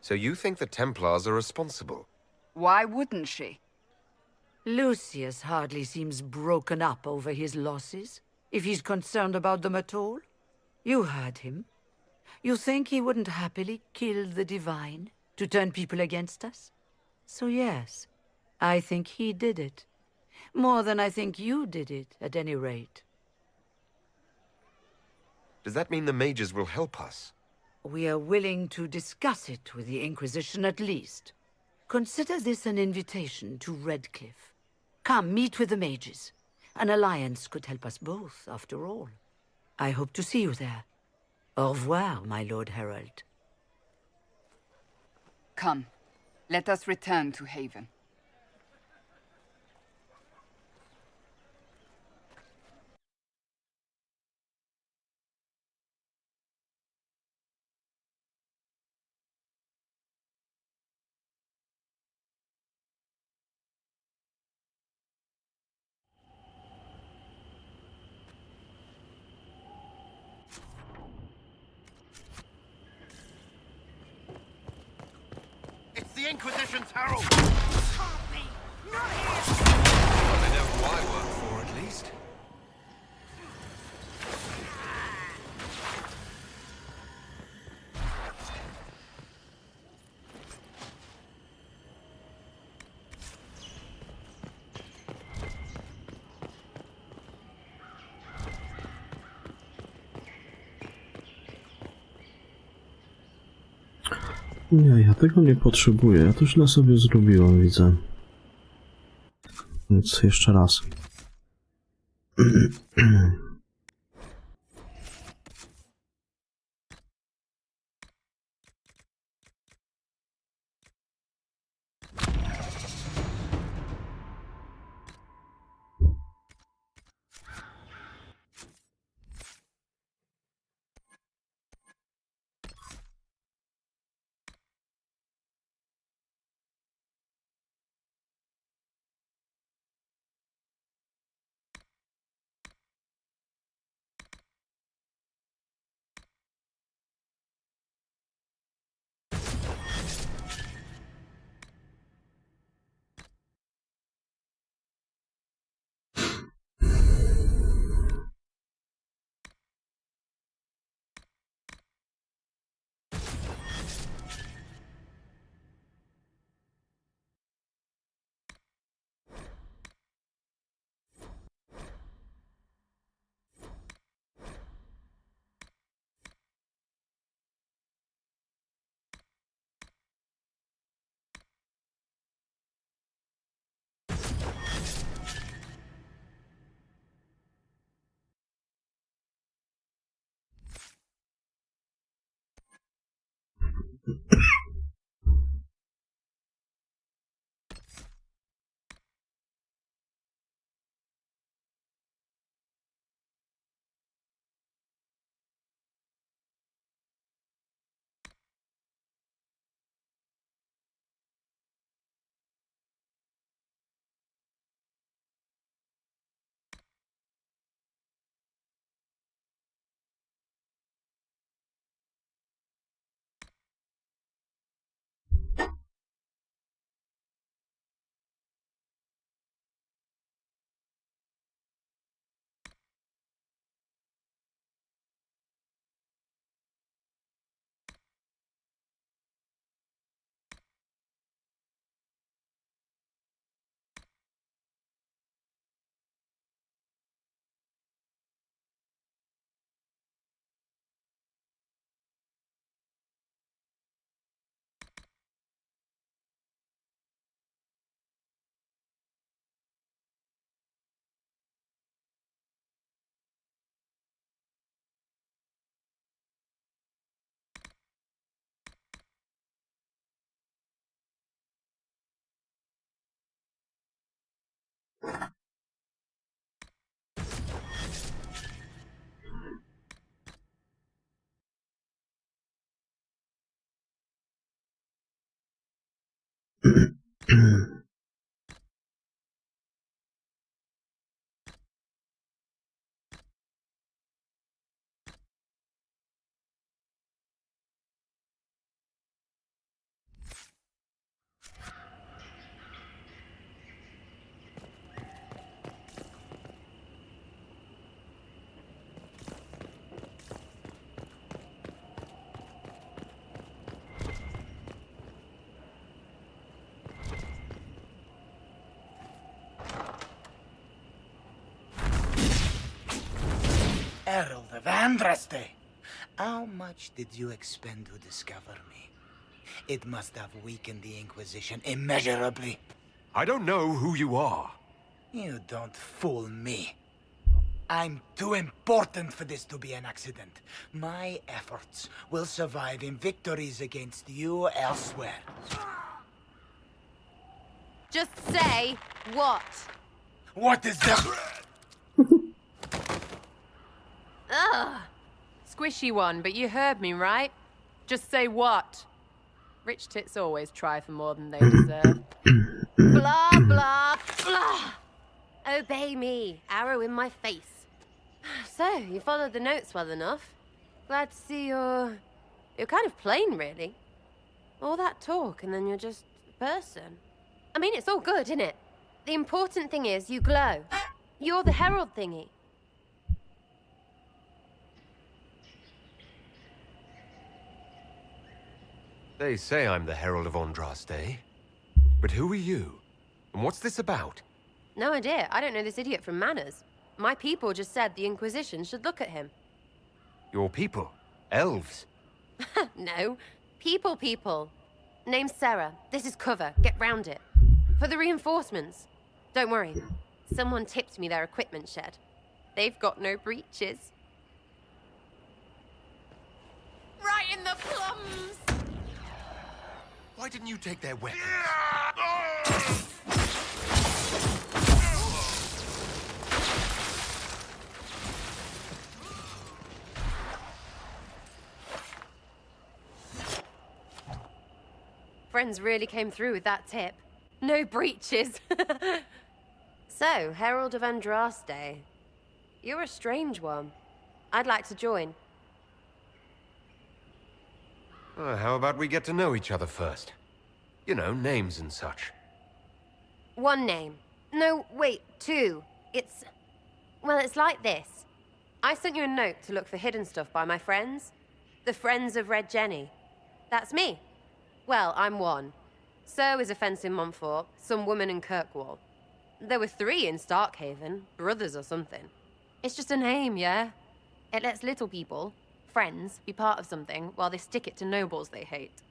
So you think the Templars are responsible? Why wouldn't she? Lucius hardly seems broken up over his losses, if he's concerned about them at all. You heard him. You think he wouldn't happily kill the Divine to turn people against us? So yes, I think he did it. More than I think you did it, at any rate. Does that mean the mages will help us? We are willing to discuss it with the Inquisition at least. Consider this an invitation to Redcliffe. Come, meet with the mages. An alliance could help us both, after all. I hope to see you there. Au revoir, my Lord Herald. Come, let us return to Haven. It's the Inquisition's herald! Well, they know who I work for, at least. Nie, ja tego nie potrzebuję. Ja to źle sobie zrobiłem, widzę. Więc jeszcze raz. Herald of Andraste! How much did you expend to discover me? It must have weakened the Inquisition immeasurably. I don't know who you are. You don't fool me. I'm too important for this to be an accident. My efforts will survive in victories against you elsewhere. Just say what? What is that? Ugh. Squishy one, but you heard me, right? Just say what? Rich tits always try for more than they deserve. Blah, blah, blah. Obey me. Arrow in my face. So, you followed the notes well enough. Glad to see you're kind of plain, really. All that talk, and then you're just a person. I mean, it's all good, isn't it? The important thing is you glow. You're the herald thingy. They say I'm the Herald of Andraste. But who are you? And what's this about? No idea. I don't know this idiot from Manners. My people just said the Inquisition should look at him. Your people? Elves? No. People. Name's Sarah. This is cover. Get round it. For the reinforcements. Don't worry. Someone tipped me their equipment shed. They've got no breaches. Right in the plums! Why didn't you take their weapons? Friends really came through with that tip. No breaches. So, Herald of Andraste. You're a strange one. I'd like to join. How about we get to know each other first? You know, names and such. One name. No, wait, two. Well, it's like this. I sent you a note to look for hidden stuff by my friends. The Friends of Red Jenny. That's me. Well, I'm one. So is a fence in Montfort, some woman in Kirkwall. There were 3 in Starkhaven, brothers or something. It's just a name, yeah? It lets little people, friends, be part of something while they stick it to nobles they hate.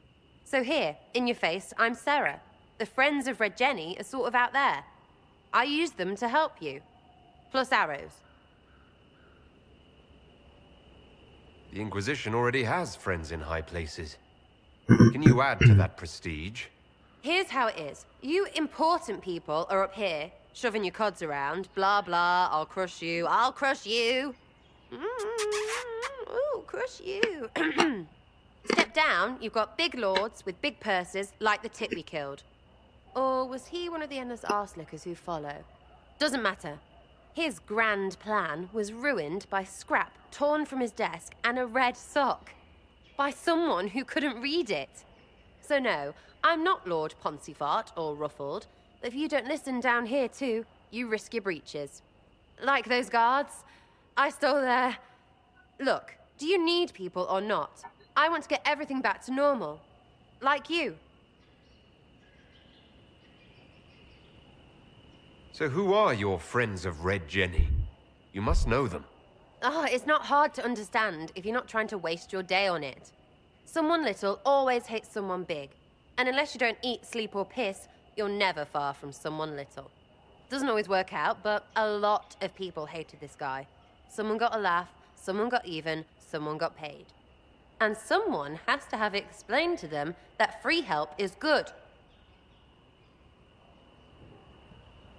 So here, in your face, I'm Sarah. The Friends of Red Jenny are sort of out there. I use them to help you. Plus arrows. The Inquisition already has friends in high places. Can you add to that prestige? Here's how it is. You important people are up here, shoving your cods around. Blah, blah, I'll crush you. Ooh, crush you. Step down, you've got big lords with big purses, like the tit we killed. Or was he one of the endless arse-lickers who follow? Doesn't matter. His grand plan was ruined by scrap torn from his desk and a red sock. By someone who couldn't read it. So no, I'm not Lord Poncyfart or Ruffled. If you don't listen down here too, you risk your breeches. Like those guards, I stole their... Look, do you need people or not? I want to get everything back to normal. Like you. So who are your Friends of Red Jenny? You must know them. Oh, it's not hard to understand if you're not trying to waste your day on it. Someone little always hates someone big. And unless you don't eat, sleep, or piss, you're never far from someone little. Doesn't always work out, but a lot of people hated this guy. Someone got a laugh, someone got even, someone got paid. And someone has to have explained to them that free help is good.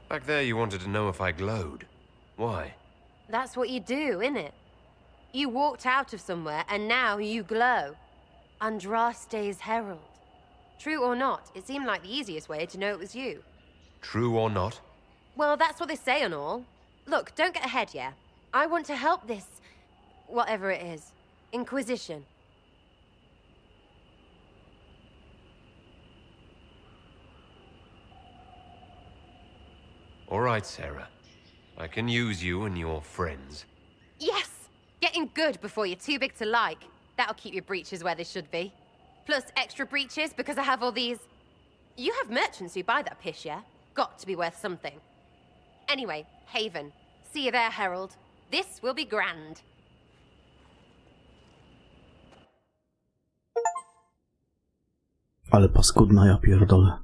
Back there you wanted to know if I glowed. Why? That's what you do, innit? You walked out of somewhere and now you glow. Andraste's herald. True or not, it seemed like the easiest way to know it was you. True or not? Well, that's what they say and all. Look, don't get ahead, yeah? I want to help this... whatever it is. Inquisition. All right, Sarah. I can use you and your friends. Yes! Getting good before you're too big to like. That'll keep your breeches where they should be. Plus extra breeches because I have all these... You have merchants who buy that piss, yeah? Got to be worth something. Anyway, Haven. See you there, Herald. This will be grand. Ale paskudna, ja pierdolę.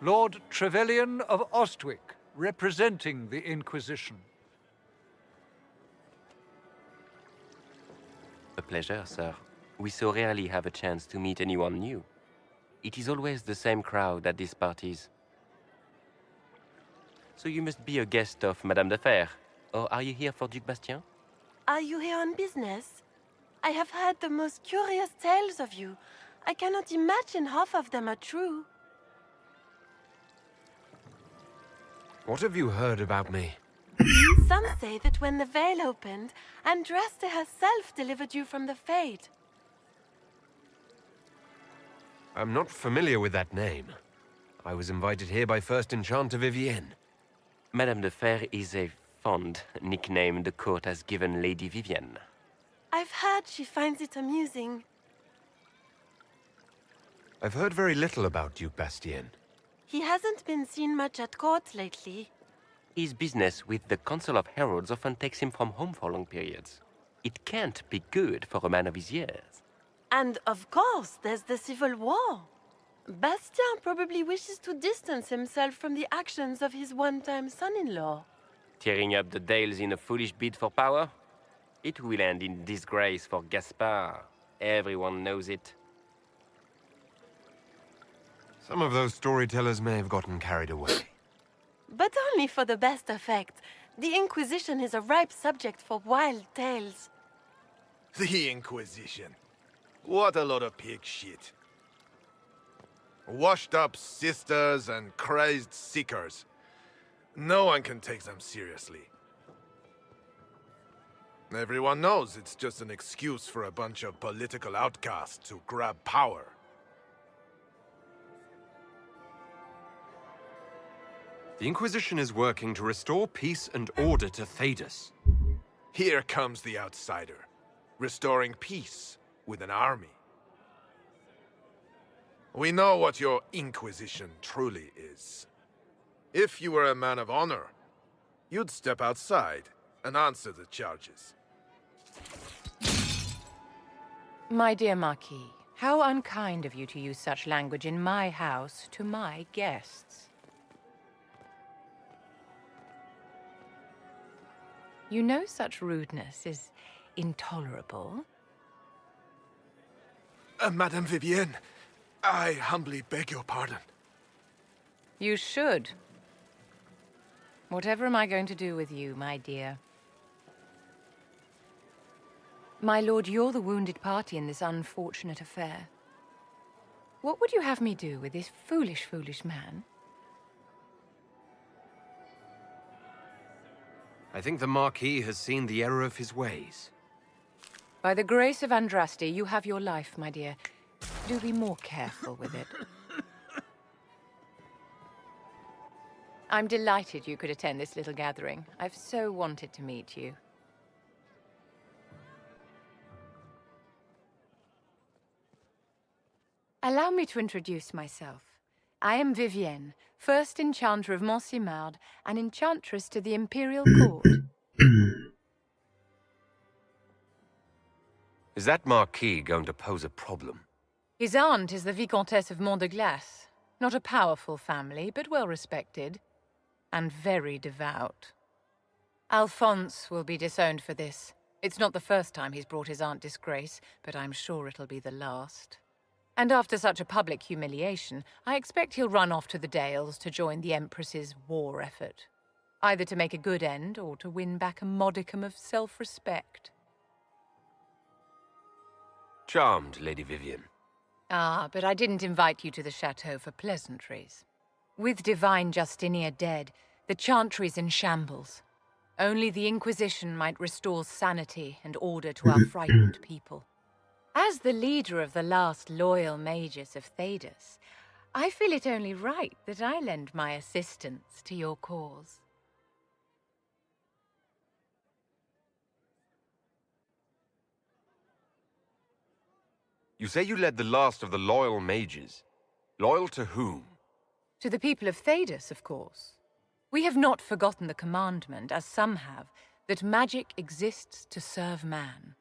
Lord Trevelyan of Ostwick, representing the Inquisition. A pleasure, sir. We so rarely have a chance to meet anyone new. It is always the same crowd at these parties. So you must be a guest of Madame de Fer, or are you here for Duc Bastien? Are you here on business? I have heard the most curious tales of you. I cannot imagine half of them are true. What have you heard about me? Some say that when the veil opened, Andraste herself delivered you from the Fade. I'm not familiar with that name. I was invited here by First Enchanter Vivienne. Madame de Fer is a fond nickname the court has given Lady Vivienne. I've heard she finds it amusing. I've heard very little about Duke Bastien. He hasn't been seen much at court lately. His business with the Council of Heralds often takes him from home for long periods. It can't be good for a man of his years. And of course, there's the Civil War. Bastien probably wishes to distance himself from the actions of his one-time son-in-law. Tearing up the Dales in a foolish bid for power? It will end in disgrace for Gaspard. Everyone knows it. Some of those storytellers may have gotten carried away. But only for the best effect. The Inquisition is a ripe subject for wild tales. The Inquisition. What a lot of pig shit. Washed up sisters and crazed seekers. No one can take them seriously. Everyone knows it's just an excuse for a bunch of political outcasts to grab power. The Inquisition is working to restore peace and order to Thedas. Here comes the outsider, restoring peace with an army. We know what your Inquisition truly is. If you were a man of honor, you'd step outside and answer the charges. My dear Marquis, how unkind of you to use such language in my house to my guests. You know such rudeness is intolerable. Madame Vivienne, I humbly beg your pardon. You should. Whatever am I going to do with you, my dear? My lord, you're the wounded party in this unfortunate affair. What would you have me do with this foolish, foolish man? I think the Marquis has seen the error of his ways. By the grace of Andraste, you have your life, my dear. Do be more careful with it. I'm delighted you could attend this little gathering. I've so wanted to meet you. Allow me to introduce myself. I am Vivienne, first enchanter of Montsimard and enchantress to the Imperial Court. Is that Marquis going to pose a problem? His aunt is the Vicomtesse of Mont de Glace. Not a powerful family, but well respected. And very devout. Alphonse will be disowned for this. It's not the first time he's brought his aunt disgrace, but I'm sure it'll be the last. And after such a public humiliation, I expect he'll run off to the Dales to join the Empress's war effort. Either to make a good end, or to win back a modicum of self-respect. Charmed, Lady Vivienne. Ah, but I didn't invite you to the chateau for pleasantries. With divine Justinia dead, the Chantry's in shambles. Only the Inquisition might restore sanity and order to our frightened people. As the leader of the last loyal mages of Thedas, I feel it only right that I lend my assistance to your cause. You say you led the last of the loyal mages. Loyal to whom? To the people of Thedas, of course. We have not forgotten the commandment, as some have, that magic exists to serve man.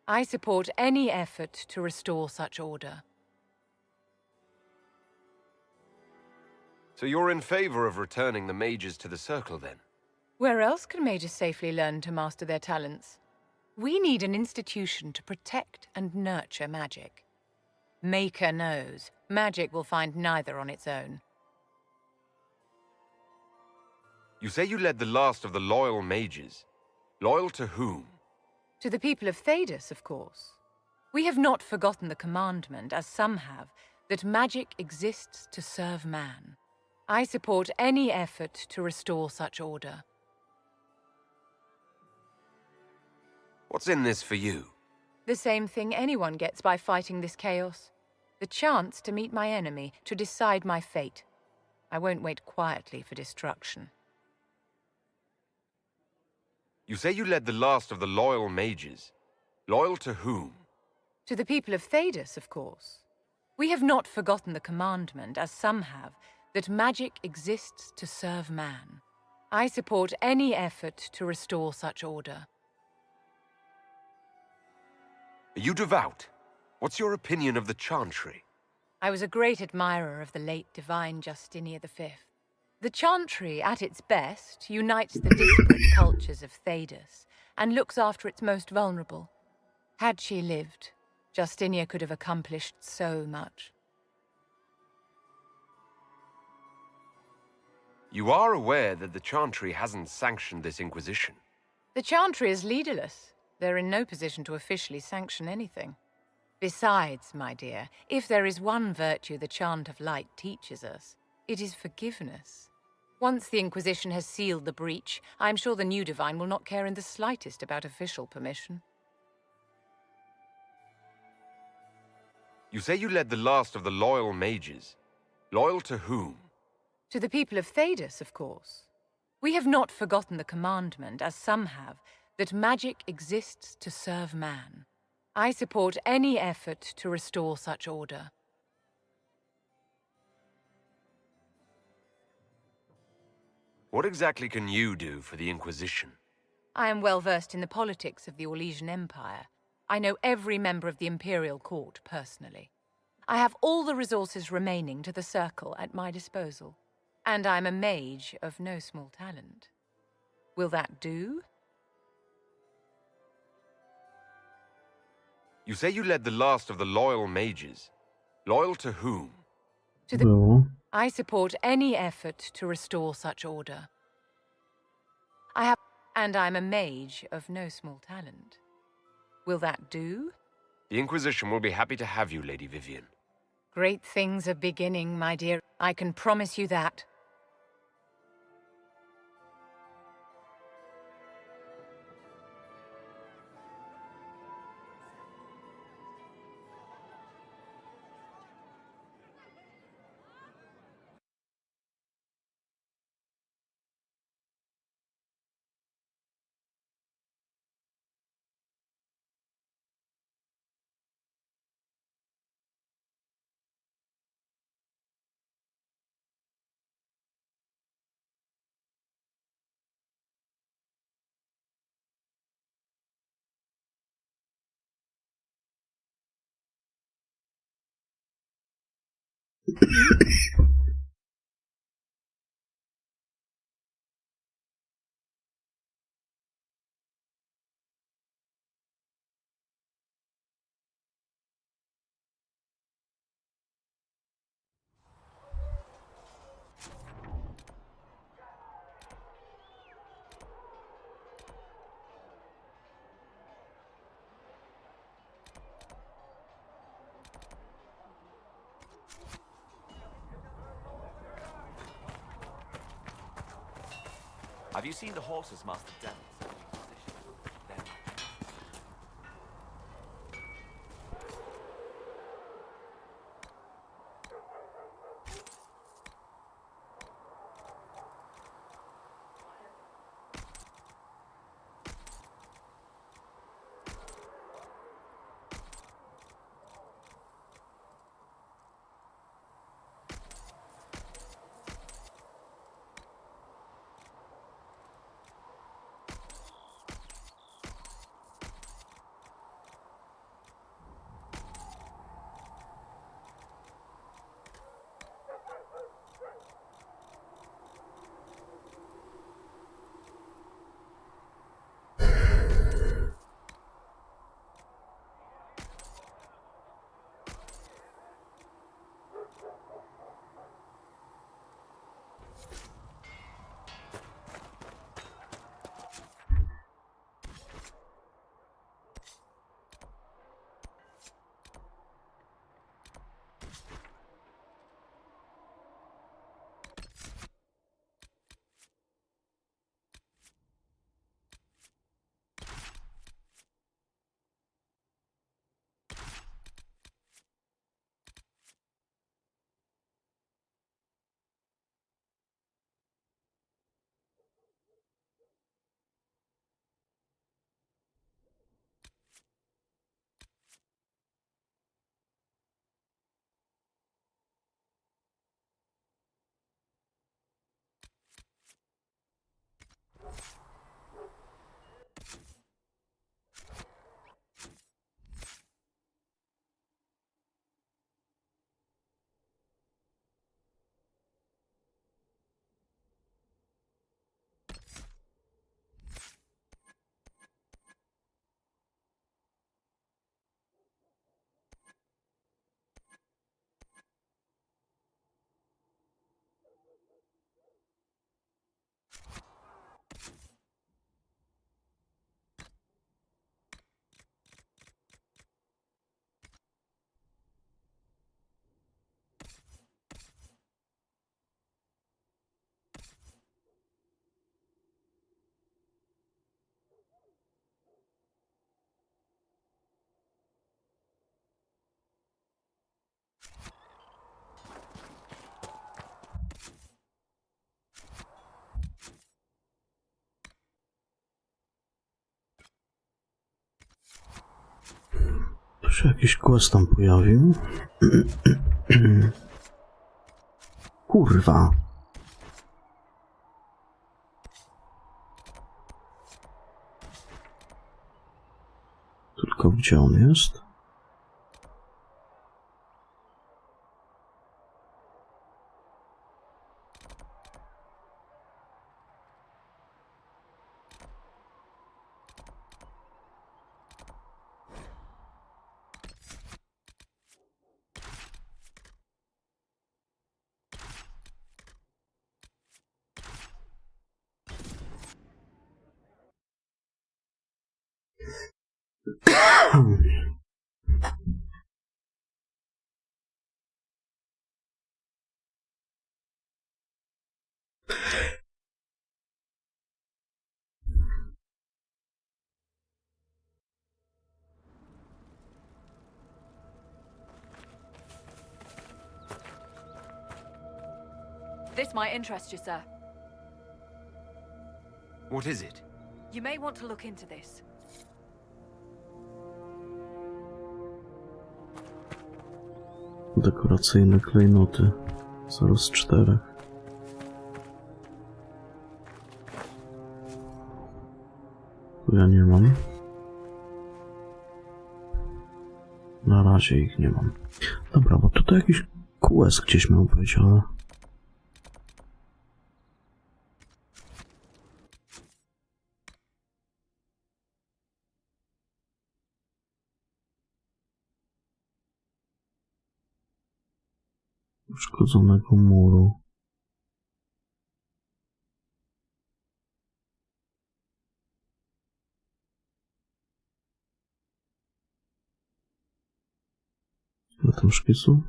I support any effort to restore such order. So you're in favor of returning the mages to the Circle, then? Where else can mages safely learn to master their talents? We need an institution to protect and nurture magic. Maker knows, magic will find neither on its own. You say you led the last of the loyal mages. Loyal to whom? To the people of Thedas, of course. We have not forgotten the commandment, as some have, that magic exists to serve man. I support any effort to restore such order. What's in this for you? The same thing anyone gets by fighting this chaos. The chance to meet my enemy, to decide my fate. I won't wait quietly for destruction. You say you led the last of the loyal mages. Loyal to whom? To the people of Thedas, of course. We have not forgotten the commandment, as some have, that magic exists to serve man. I support any effort to restore such order. Are you devout? What's your opinion of the Chantry? I was a great admirer of the late divine Justinia V. The Chantry, at its best, unites the disparate cultures of Thedas and looks after its most vulnerable. Had she lived, Justinia could have accomplished so much. You are aware that the Chantry hasn't sanctioned this Inquisition. The Chantry is leaderless. They're in no position to officially sanction anything. Besides, my dear, if there is one virtue the Chant of Light teaches us, it is forgiveness. Once the Inquisition has sealed the breach, I'm sure the new divine will not care in the slightest about official permission. You say you led the last of the loyal mages. Loyal to whom? To the people of Thedas, of course. We have not forgotten the commandment, as some have, that magic exists to serve man. I support any effort to restore such order. What exactly can you do for the Inquisition? I am well versed in the politics of the Orlesian Empire. I know every member of the Imperial Court personally. I have all the resources remaining to the Circle at my disposal. And I'm a mage of no small talent. Will that do? You say you led the last of the loyal mages. Loyal to whom? To the... Było. I support any effort to restore such order. And I'm a mage of no small talent. Will that do? The Inquisition will be happy to have you, Lady Vivian. Great things are beginning, my dear. I can promise you that. Have you seen the horses, Master Dennis? Tu się jakiś quest tam pojawił. Kurwa. Tylko gdzie on jest? This might interest you, sir. What is it? You may want to look into this. Dekoracyjne klejnoty. 0 z 4. Tu ja nie mam. Na razie ich nie mam. Dobra, bo tutaj jakiś quest gdzieś miał być, ale... Uszkodzonego muru. Na tym szkicu?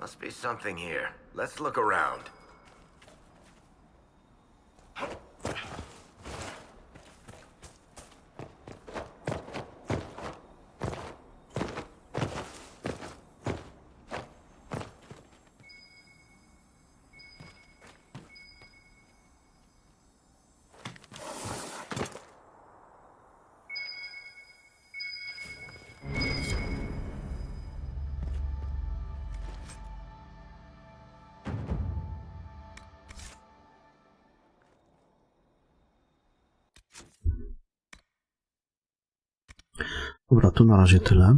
Must be something here. Let's look around. Dobra, to na razie tyle.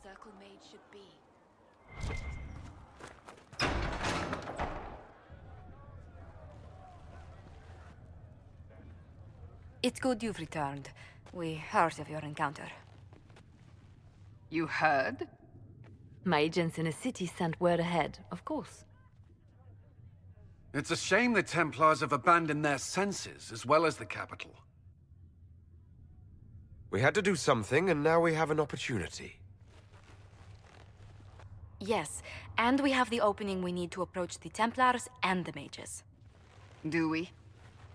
Circle mage should be. It's good you've returned. We heard of your encounter. You heard? My agents in a city sent word ahead, of course. It's a shame the Templars have abandoned their senses, as well as the capital. We had to do something, and now we have an opportunity. Yes, and we have the opening we need to approach the Templars and the mages. Do we?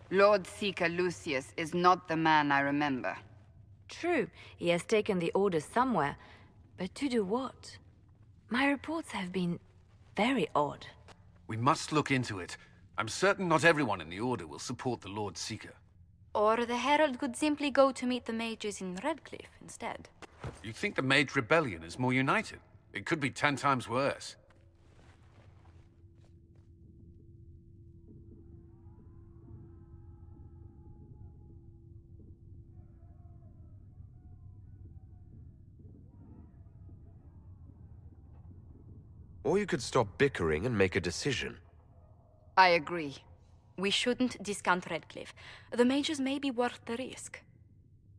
Lord Seeker Lucius is not the man I remember. True, he has taken the orders somewhere, but to do what? My reports have been very odd. We must look into it. I'm certain not everyone in the Order will support the Lord Seeker. Or the Herald could simply go to meet the mages in Redcliffe instead. You think the Mage Rebellion is more united? It could be 10 times worse. Or you could stop bickering and make a decision. I agree. We shouldn't discount Redcliffe. The mages may be worth the risk.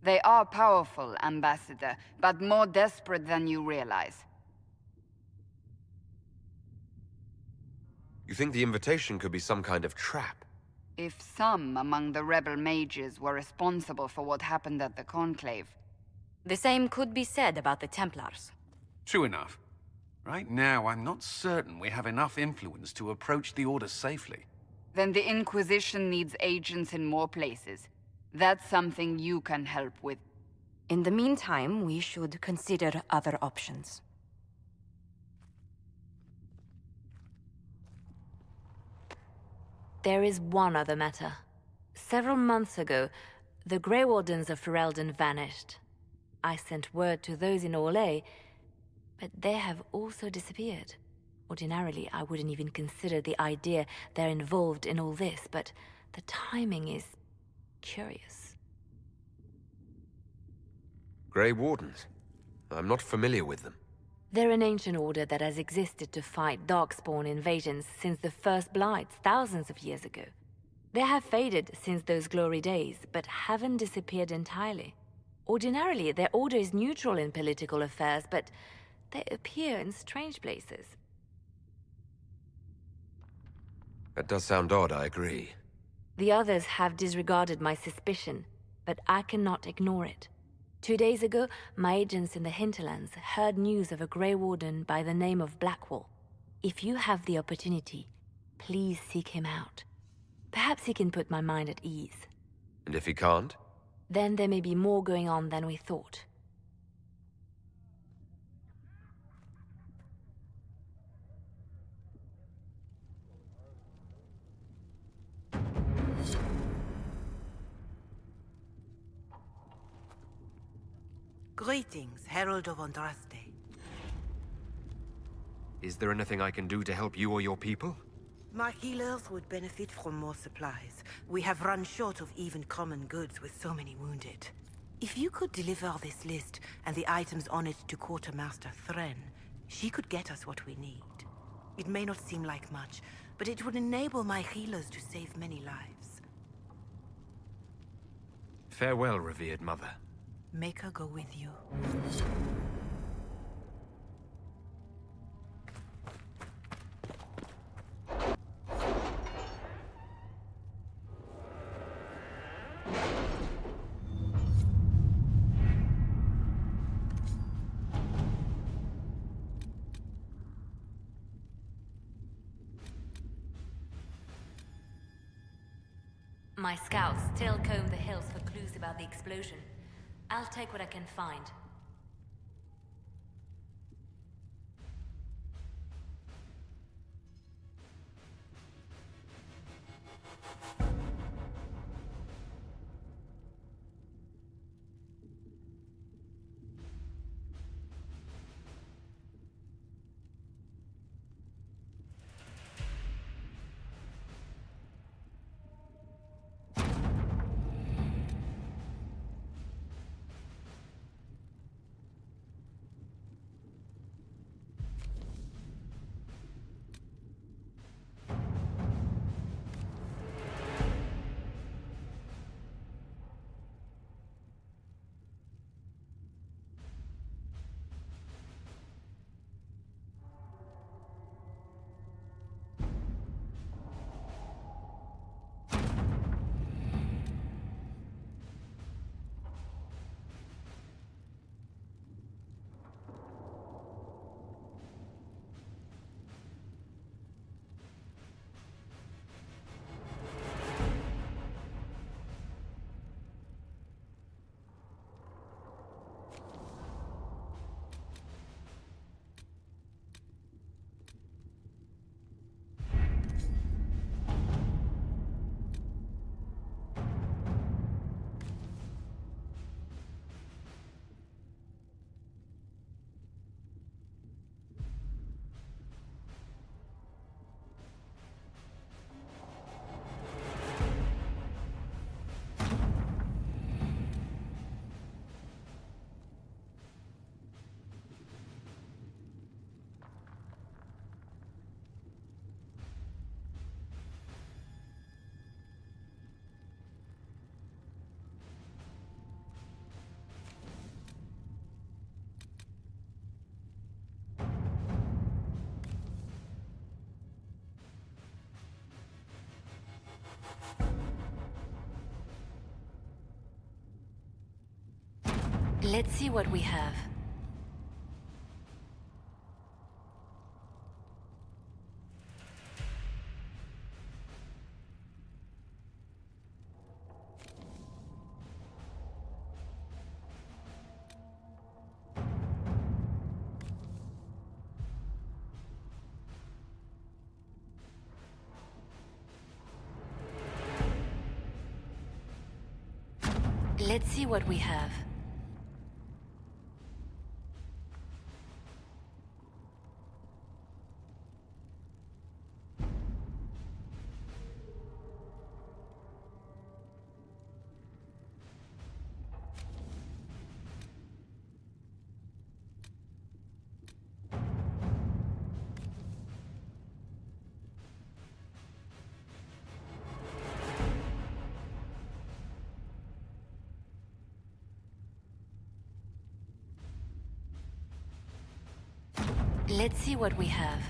They are powerful, Ambassador, but more desperate than you realize. You think the invitation could be some kind of trap? If some among the rebel mages were responsible for what happened at the Conclave. The same could be said about the Templars. True enough. Right now, I'm not certain we have enough influence to approach the Order safely. Then the Inquisition needs agents in more places. That's something you can help with. In the meantime, we should consider other options. There is one other matter. Several months ago, the Grey Wardens of Ferelden vanished. I sent word to those in Orlais, but they have also disappeared. Ordinarily, I wouldn't even consider the idea they're involved in all this, but the timing is curious. Grey Wardens? I'm not familiar with them. They're an ancient order that has existed to fight Darkspawn invasions since the first Blights thousands of years ago. They have faded since those glory days, but haven't disappeared entirely. Ordinarily, their order is neutral in political affairs, but they appear in strange places. That does sound odd, I agree. The others have disregarded my suspicion, but I cannot ignore it. 2 days ago, my agents in the hinterlands heard news of a Grey Warden by the name of Blackwall. If you have the opportunity, please seek him out. Perhaps he can put my mind at ease. And if he can't? Then there may be more going on than we thought. Greetings, Herald of Andraste. Is there anything I can do to help you or your people? My healers would benefit from more supplies. We have run short of even common goods with so many wounded. If you could deliver this list and the items on it to Quartermaster Thren, she could get us what we need. It may not seem like much, but it would enable my healers to save many lives. Farewell, revered mother. Make her go with you. My scouts still comb the hills for clues about the explosion. I'll take what I can find. Let's see what we have. Let's see what we have. Let's see what we have.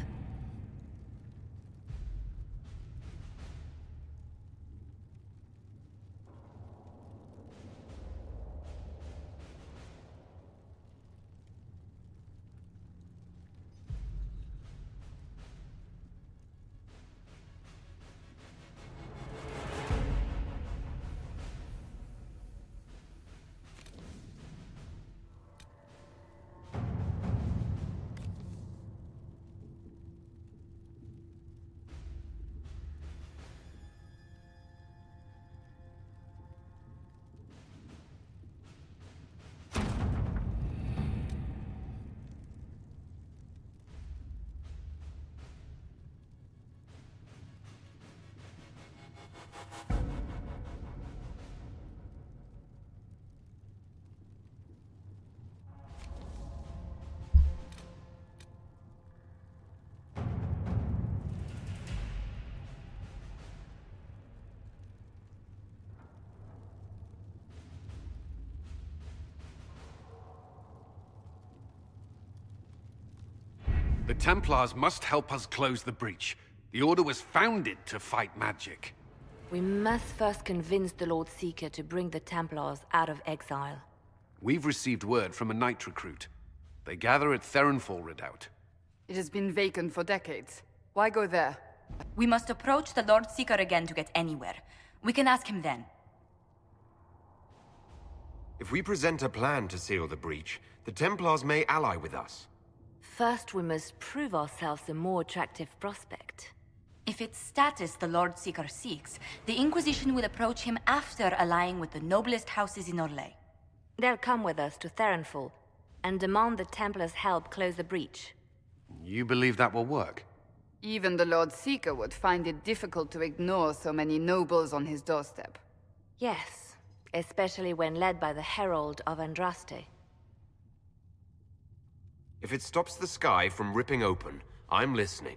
The Templars must help us close the breach. The Order was founded to fight magic. We must first convince the Lord Seeker to bring the Templars out of exile. We've received word from a knight recruit. They gather at Theronfall Redoubt. It has been vacant for decades. Why go there? We must approach the Lord Seeker again to get anywhere. We can ask him then. If we present a plan to seal the breach, the Templars may ally with us. First, we must prove ourselves a more attractive prospect. If it's status the Lord Seeker seeks, the Inquisition will approach him after allying with the noblest houses in Orlais. They'll come with us to Theronfall and demand the Templars' help close the breach. You believe that will work? Even the Lord Seeker would find it difficult to ignore so many nobles on his doorstep. Yes, especially when led by the Herald of Andraste. If it stops the sky from ripping open, I'm listening.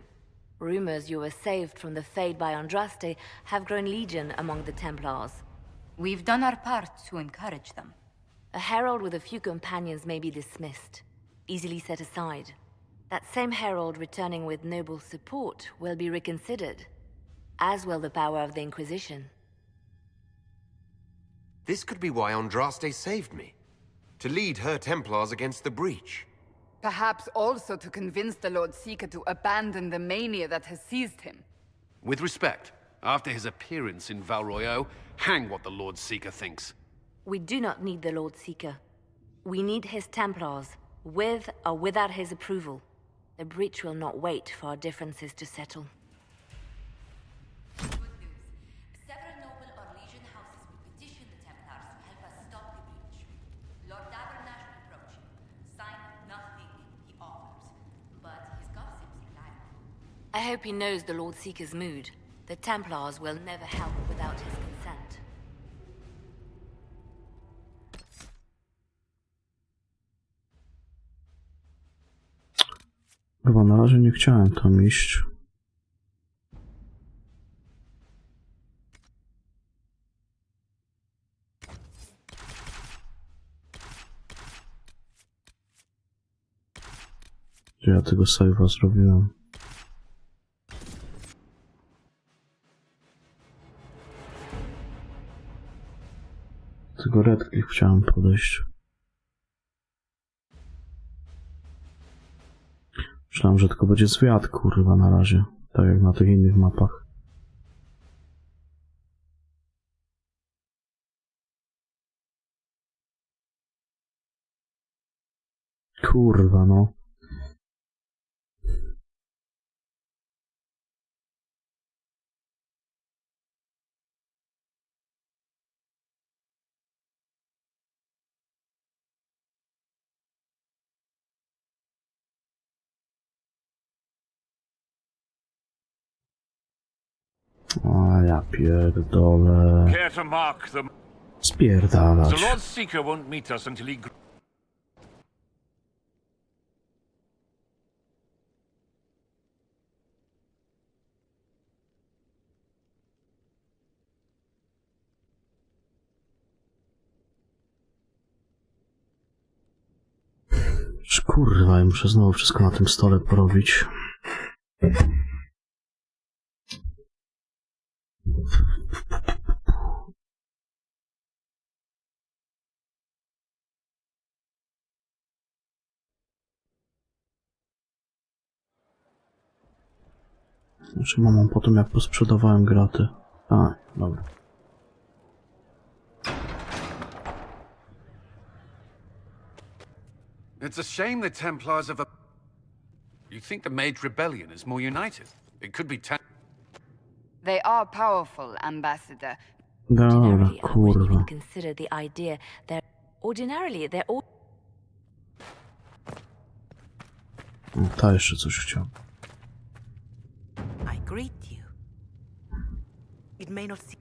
Rumors you were saved from the fate by Andraste have grown legion among the Templars. We've done our part to encourage them. A herald with a few companions may be dismissed, easily set aside. That same herald returning with noble support will be reconsidered, as will the power of the Inquisition. This could be why Andraste saved me. To lead her Templars against the breach. Perhaps also to convince the Lord Seeker to abandon the mania that has seized him. With respect, after his appearance in Val Royeaux, hang what the Lord Seeker thinks. We do not need the Lord Seeker. We need his Templars, with or without his approval. The breach will not wait for our differences to settle. Good news. Several noble Orlesian houses will petition the Templars to help us stop the breach. Lord Dabernash will approach him. Sign nothing he offers, but his gossip's reliable. I hope he knows the Lord Seeker's mood. The Templars will never help without his consent. Chyba na razie nie chciałem tam iść. Gdzie ja tego save'a zrobiłem? Tego Redcliffe chciałem podejść. Myślałem, że tylko będzie zwiat, kurwa, na razie. Tak jak na tych innych mapach. Kurwa, no. A ja pierdolę. Care to mark them? Spierdalać. The Lord Seeker won't meet us until he... Kurwa, ja muszę znowu wszystko na tym stole porobić. Znaczy mam potem jak posprzedawałem graty. A, dobra. It's a shame the Templars have... You think the Mage Rebellion is more united? It could be They are powerful, Ambassador. Dobra, I wouldn't even kurwa. consider the idea that ordinarily they're all... Ta jeszcze coś chciał. I greet you. It may not seem...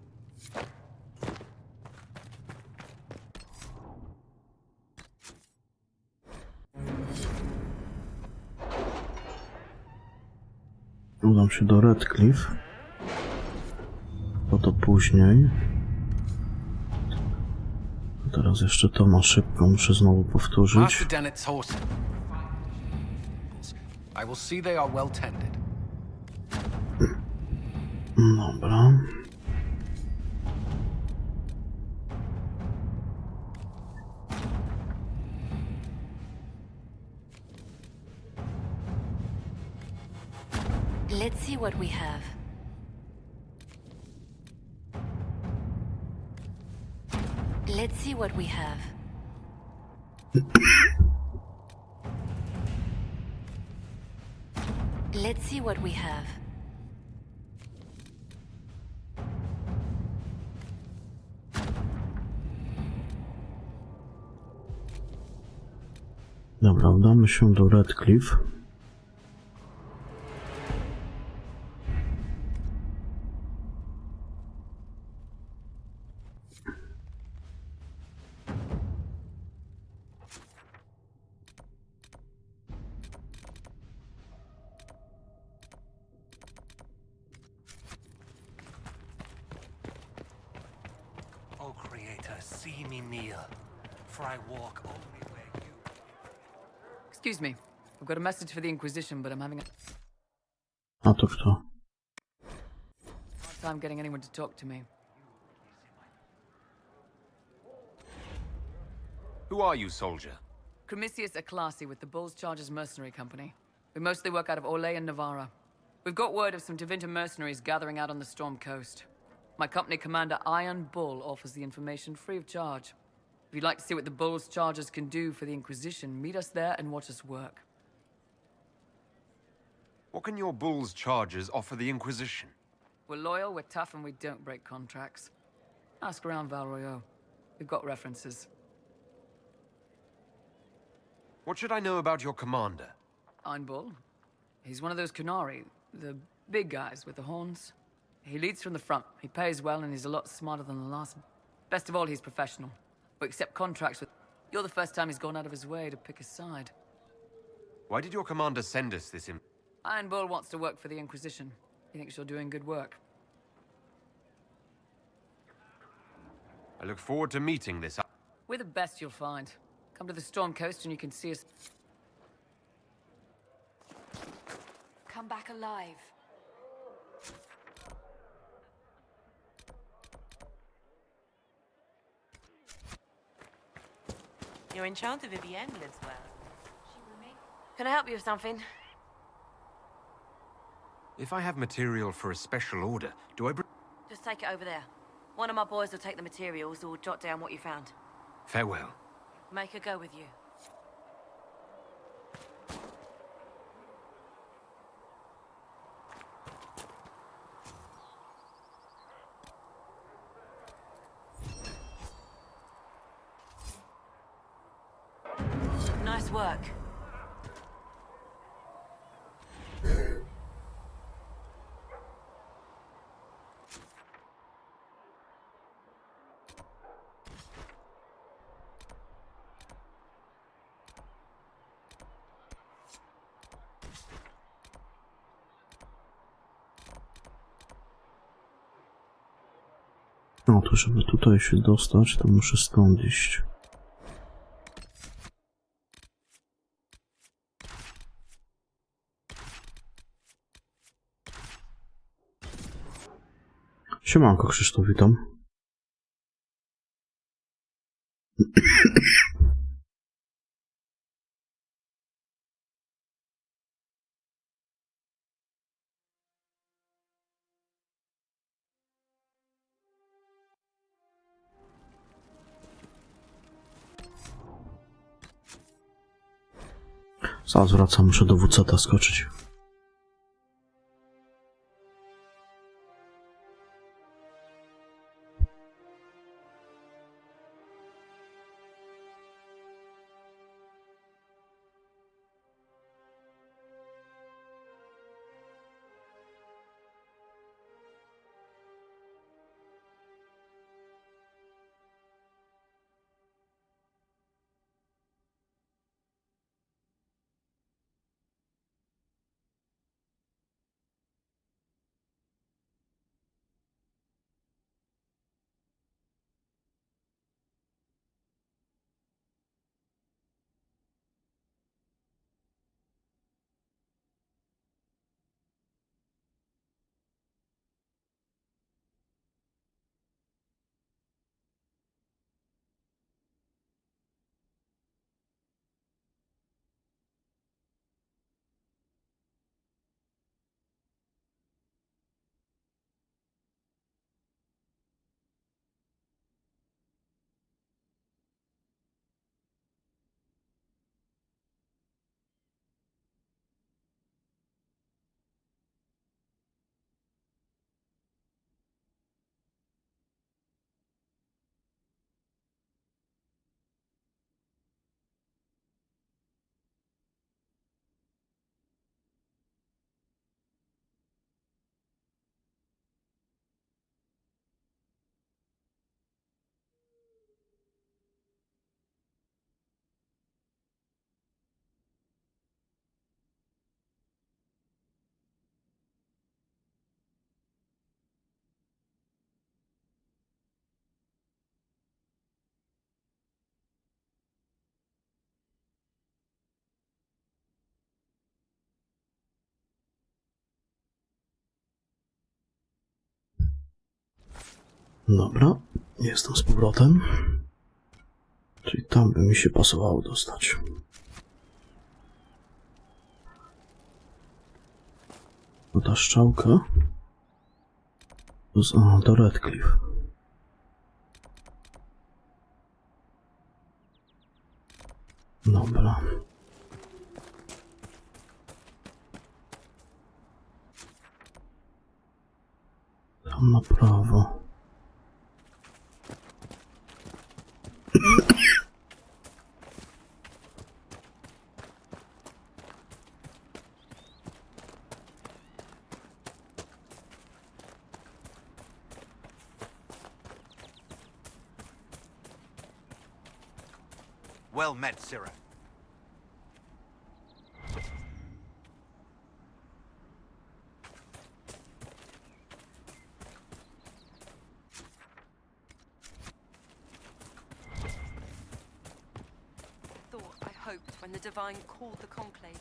Udam się do Redcliffe. To później. A teraz jeszcze to na szybko muszę znowu powtórzyć. Master Dennett's horse. I will see they are well tended. Dobra. Let's see what we have. Let's see what we have. Let's see what we have. Dobra, udamy się do Redcliffe. See me kneel, for I walk only where you... Excuse me. I've got a message for the Inquisition, but I'm having a A to kto? hard time getting anyone to talk to me. Who are you, soldier? Cremisius Aclasi with the Bulls Chargers Mercenary Company. We mostly work out of Olay and Navarra. We've got word of some Tevinter mercenaries gathering out on the Storm Coast. My company commander, Iron Bull, offers the information free of charge. If you'd like to see what the Bulls Chargers can do for the Inquisition, meet us there and watch us work. What can your Bull's Chargers offer the Inquisition? We're loyal, we're tough, and we don't break contracts. Ask around Val Royeaux. We've got references. What should I know about your commander? Iron Bull. He's one of those Kunari, the big guys with the horns. He leads from the front. He pays well, and he's a lot smarter than the last. Best of all, he's professional. We accept contracts with... You're the first time he's gone out of his way to pick a side. Why did your commander send us this Iron Bull wants to work for the Inquisition. He thinks you're doing good work. I look forward to meeting this... We're the best you'll find. Come to the Storm Coast and you can see us... Come back alive. Your enchanter Vivienne lives well. Can I help you with something? If I have material for a special order, do I bring... Just take it over there. One of my boys will take the materials or jot down what you found. Farewell. Make her go with you. Nice work. No to żeby tutaj się dostać, to muszę stąd iść. Siemanko, Krzysztof, witam. Zaraz wracam, muszę do WC skoczyć. Dobra, jestem z powrotem. Czyli tam by mi się pasowało dostać. No ta strzałka. Do Redcliffe. Dobra. Tam na prawo. Well met, Sirrah. I hoped when the Divine called the Conclave.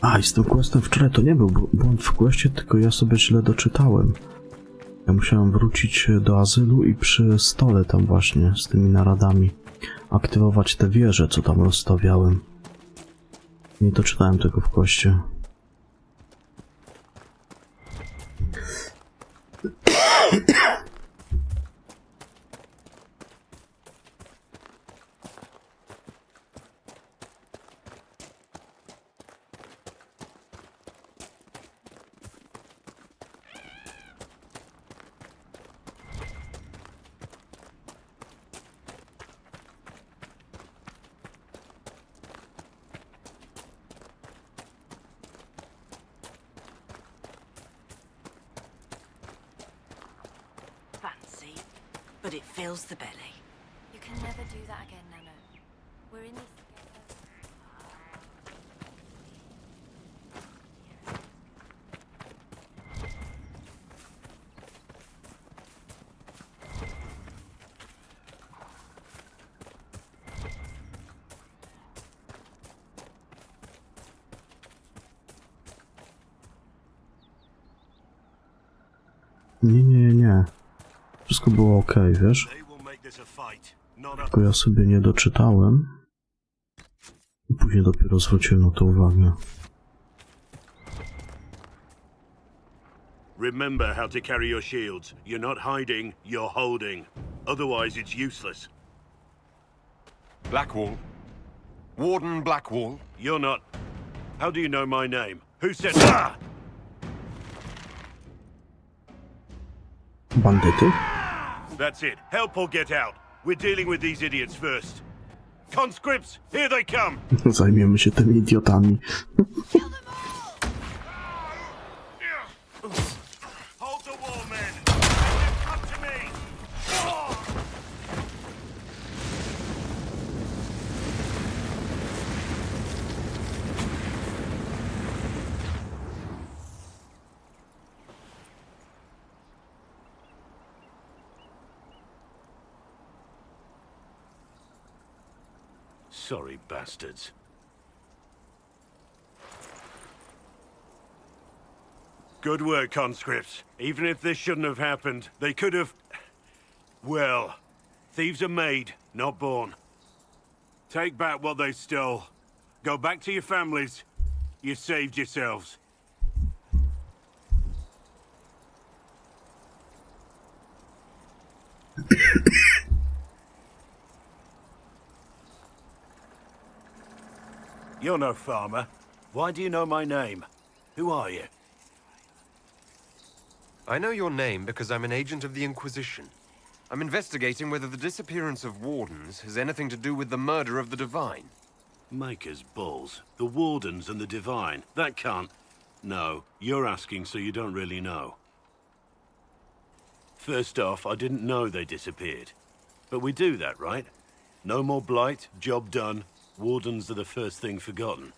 A, i z tym questem wczoraj to nie był błąd w questie, tylko ja sobie źle doczytałem. Ja musiałem wrócić do azylu i przy stole tam właśnie z tymi naradami aktywować te wieże, co tam rozstawiałem. Nie doczytałem tego w questie. Fancy, but it fills the belly. You can never do that again, Nano. We're in this together. Nie. Wszystko było ok, wiesz? Tylko ja sobie nie doczytałem. I później dopiero zwróciłem na to uwagę. Remember how to carry your shields. You're not hiding, you're holding. Otherwise it's useless. Blackwall. Warden Blackwall. You're not... How do you know my name? Who said... Ah! Bandyty? That's it. Help or get out. We're dealing with these idiots first. Conscripts, here they come! Zajmiemy się tymi idiotami. Hold the wall, men! Come to me! Sorry, bastards. Good work, conscripts. Even if this shouldn't have happened, they could have... Well, thieves are made, not born. Take back what they stole. Go back to your families. You saved yourselves. You're no farmer. Why do you know my name? Who are you? I know your name because I'm an agent of the Inquisition. I'm investigating whether the disappearance of wardens has anything to do with the murder of the Divine. Maker's balls. The Wardens and the Divine. That can't... No, you're asking so you don't really know. First off, I didn't know they disappeared. But we do that, right? No more blight, job done. Wardens are the first thing forgotten.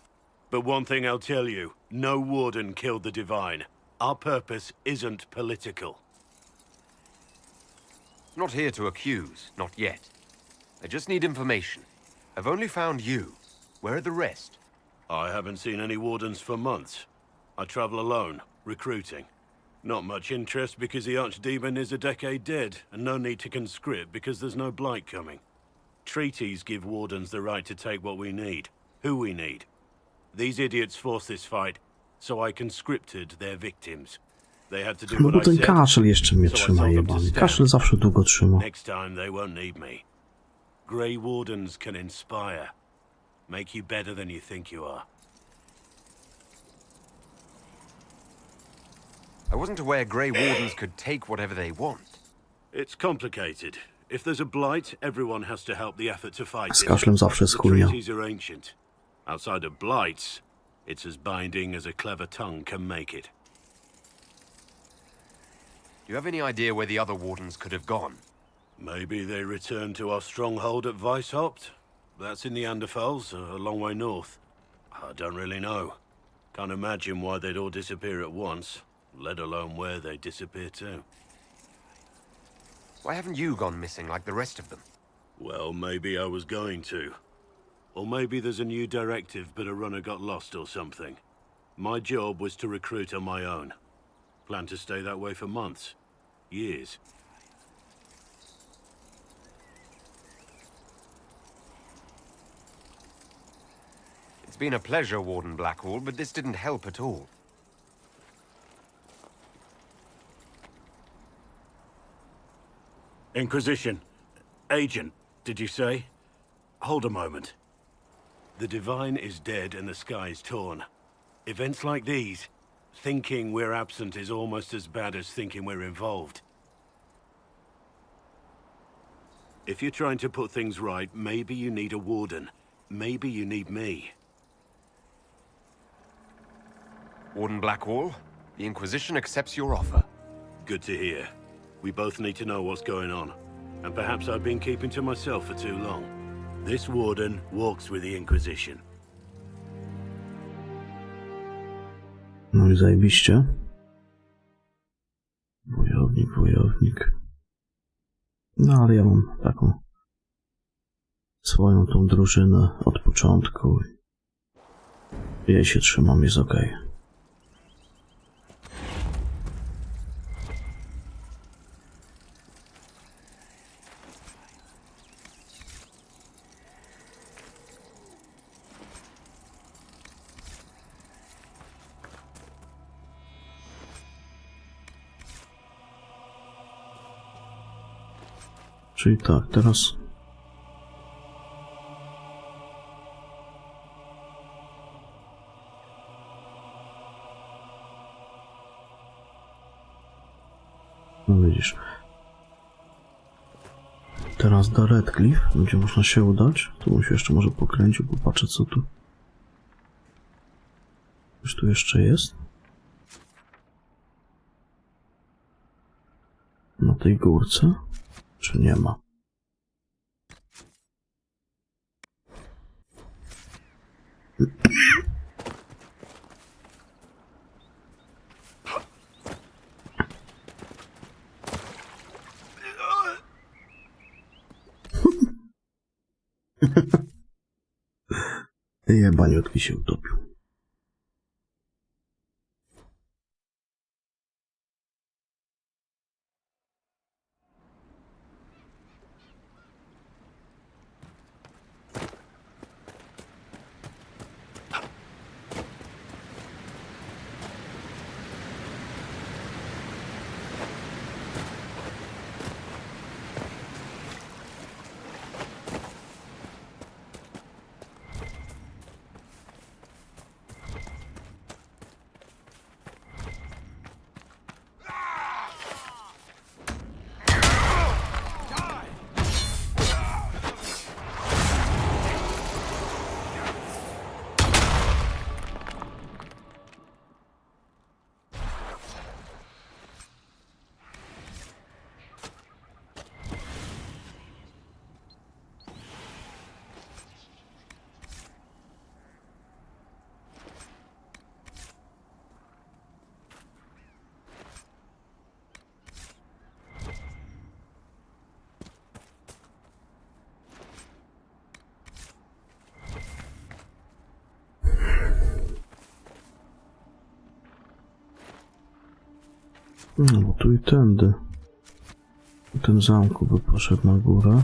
But one thing I'll tell you, no warden killed the Divine. Our purpose isn't political. Not here to accuse, not yet. I just need information. I've only found you. Where are the rest? I haven't seen any wardens for months. I travel alone, recruiting. Not much interest because the Archdemon is a decade dead, and no need to conscript because there's no blight coming. Treaties give wardens the right to take what we need, who we need. These idiots forced this fight, so I conscripted their victims. They had to do No what bo I ten said, kaszel jeszcze mnie so I trzyma, told them to jebany. stand. Kaszel zawsze długo trzyma. Next time they won't need me. Grey Wardens can inspire. Make you better than you think you are. I wasn't aware Grey Wardens could take whatever they want. It's complicated. If there's a blight, everyone has to help the effort to fight Z it. kaszlem zawsze The schujnia. treaties are ancient. Outside of blights, it's as binding as a clever tongue can make it. Do you have any idea where the other Wardens could have gone? Maybe they returned to our stronghold at Weishaupt. That's in the Anderfels, a long way north. I don't really know. Can't imagine why they'd all disappear at once, let alone where they disappear to. Why haven't you gone missing like the rest of them? Well, maybe I was going to. Or maybe there's a new directive, but a runner got lost or something. My job was to recruit on my own. Plan to stay that way for months. Years. It's been a pleasure, Warden Blackwall, but this didn't help at all. Inquisition. Agent, did you say? Hold a moment. The Divine is dead and the sky is torn. Events like these, thinking we're absent is almost as bad as thinking we're involved. If you're trying to put things right, maybe you need a warden. Maybe you need me. Warden Blackwall, the Inquisition accepts your offer. Good to hear. We both need to know what's going on. And perhaps I've been keeping to myself for too long. This warden walks with the Inquisition. No i zajebiście. Wojownik. No ale ja mam taką swoją tą drużynę od początku. Jej się trzymam, jest okej. Czyli tak, teraz no widzisz. Teraz do Redcliffe będzie można się udać. Tu bym się jeszcze może pokręcił, popatrzę co tu. Już tu jeszcze jest? Na tej górce? Czy nie ma? Jebaniutki się utopił. No bo tu i tędy. Ten zamku by poszedł na górę.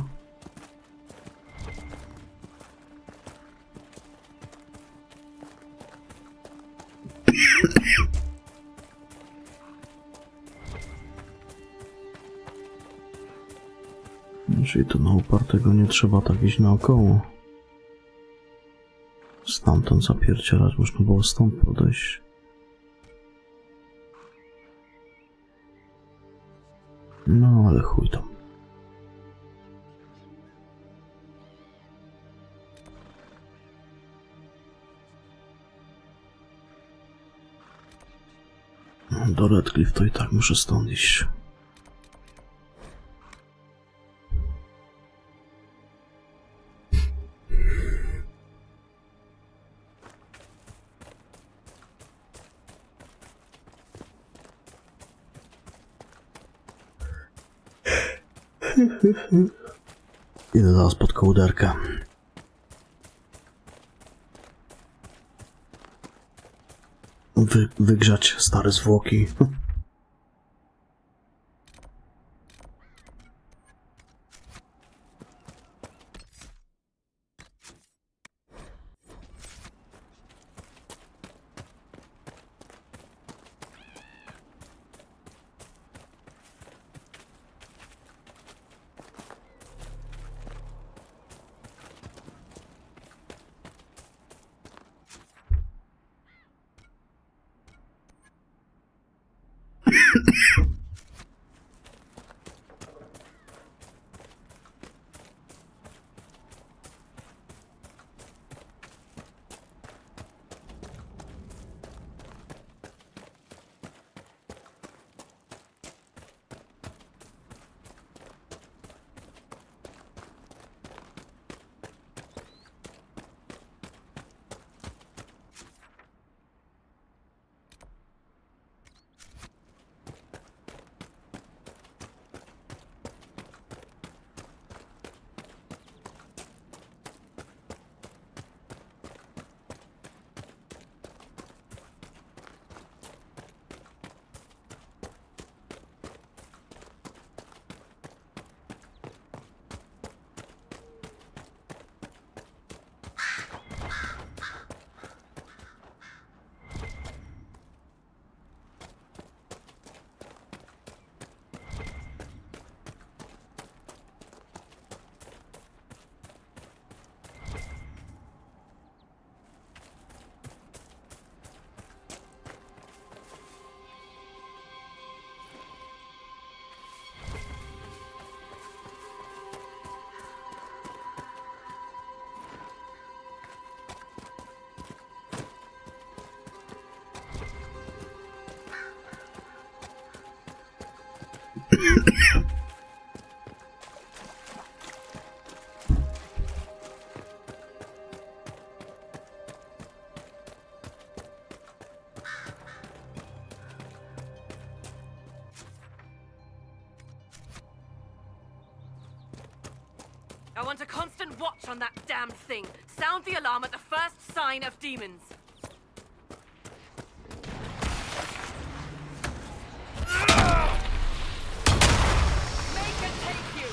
Czyli to na upartego nie trzeba tak iść naokoło. Stamtąd zapierdzielać, można było stąd podejść. No ale chuj tam. Do Redcliffe to i tak muszę stąd iść. Idę zaraz pod kołderkę. wygrzać stare zwłoki. I want a constant watch on that damned thing. Sound the alarm at the first sign of demons. Make it take you!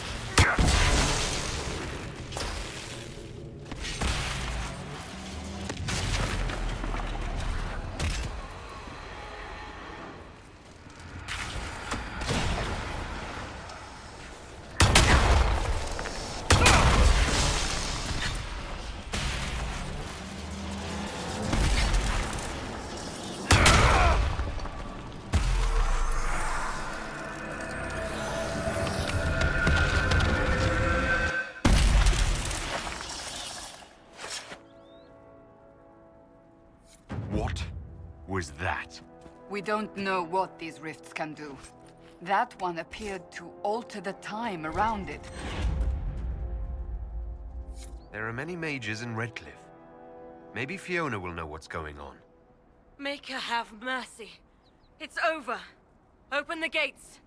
What was that? We don't know what these rifts can do. That one appeared to alter the time around it. There are many mages in Redcliffe. Maybe Fiona will know what's going on. Make her have mercy. It's over. Open the gates.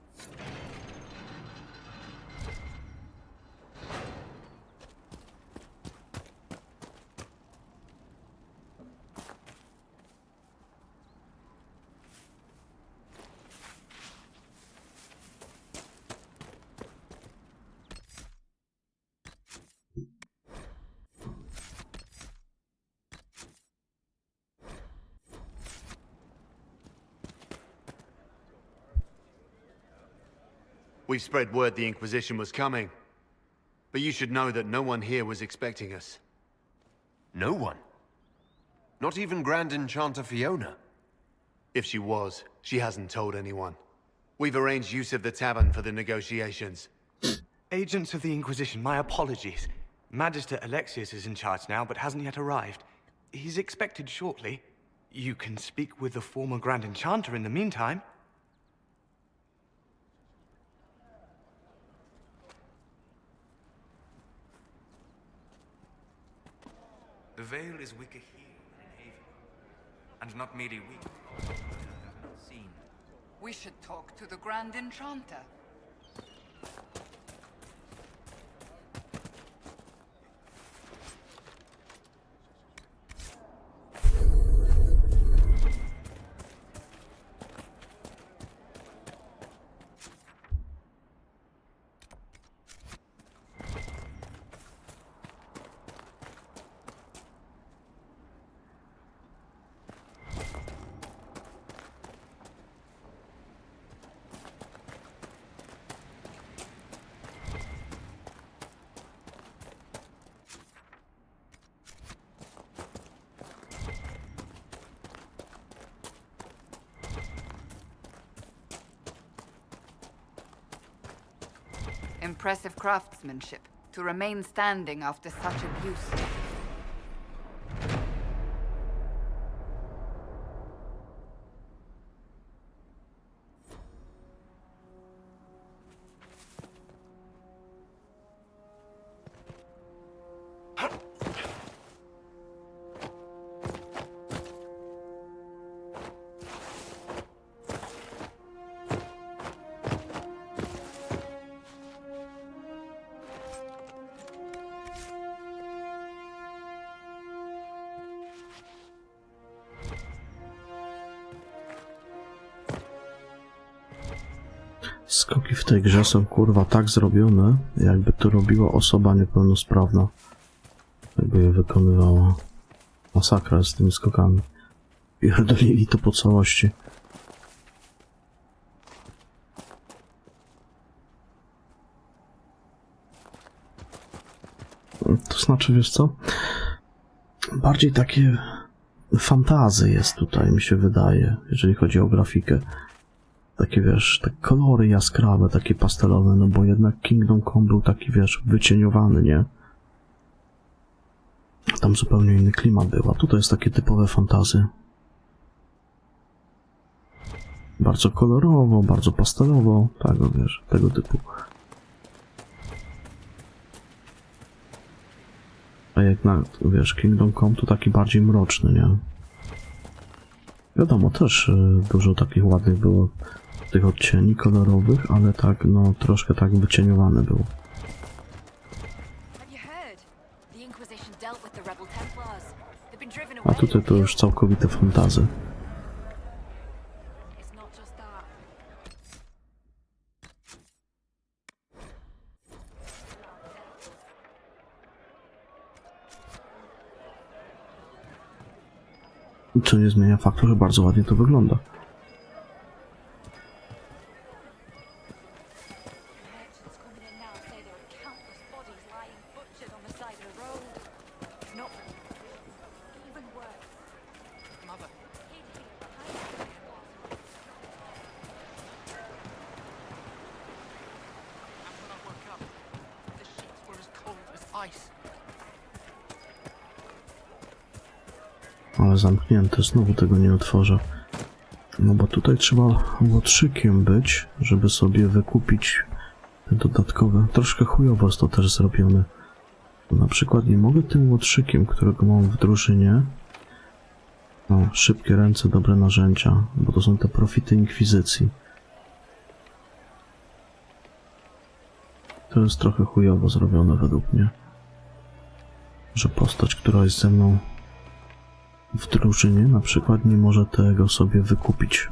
We spread word the Inquisition was coming. But you should know that no one here was expecting us. No one? Not even Grand Enchanter Fiona? If she was, she hasn't told anyone. We've arranged use of the tavern for the negotiations. Agents of the Inquisition, my apologies. Magister Alexius is in charge now, but hasn't yet arrived. He's expected shortly. You can speak with the former Grand Enchanter in the meantime. The veil is weaker here than in Haven. And not merely weak, but have not seen. We should talk to the Grand Enchanter. Impressive craftsmanship to remain standing after such abuse. Skoki w tej grze są kurwa tak zrobione, jakby to robiła osoba niepełnosprawna. Jakby je wykonywała. Masakra z tymi skokami. Pierdolili to po całości. To znaczy, wiesz co? Bardziej takie fantazy jest tutaj, mi się wydaje, jeżeli chodzi o grafikę. Takie, wiesz, te kolory jaskrawe, takie pastelowe, no bo jednak Kingdom Come był taki, wiesz, wycieniowany, nie? Tam zupełnie inny klimat był, a tutaj jest takie typowe fantazy. Bardzo kolorowo, bardzo pastelowo, tak, wiesz, tego typu. A jednak, wiesz, Kingdom Come to taki bardziej mroczny, nie? Wiadomo, też dużo takich ładnych było tych odcieni kolorowych, ale tak, no, troszkę tak wycieniowane było. A tutaj to już całkowite fantazy. Co nie zmienia faktu, że bardzo ładnie to wygląda. Ale zamknięte, znowu tego nie otworzę. No bo tutaj trzeba łotrzykiem być, żeby sobie wykupić te dodatkowe. Troszkę chujowo jest to też zrobione. Na przykład nie mogę tym łotrzykiem, którego mam w drużynie. No, szybkie ręce, dobre narzędzia, bo to są te profity Inkwizycji. To jest trochę chujowo zrobione według mnie. Że postać, która jest ze mną w drużynie, na przykład nie może tego sobie wykupić.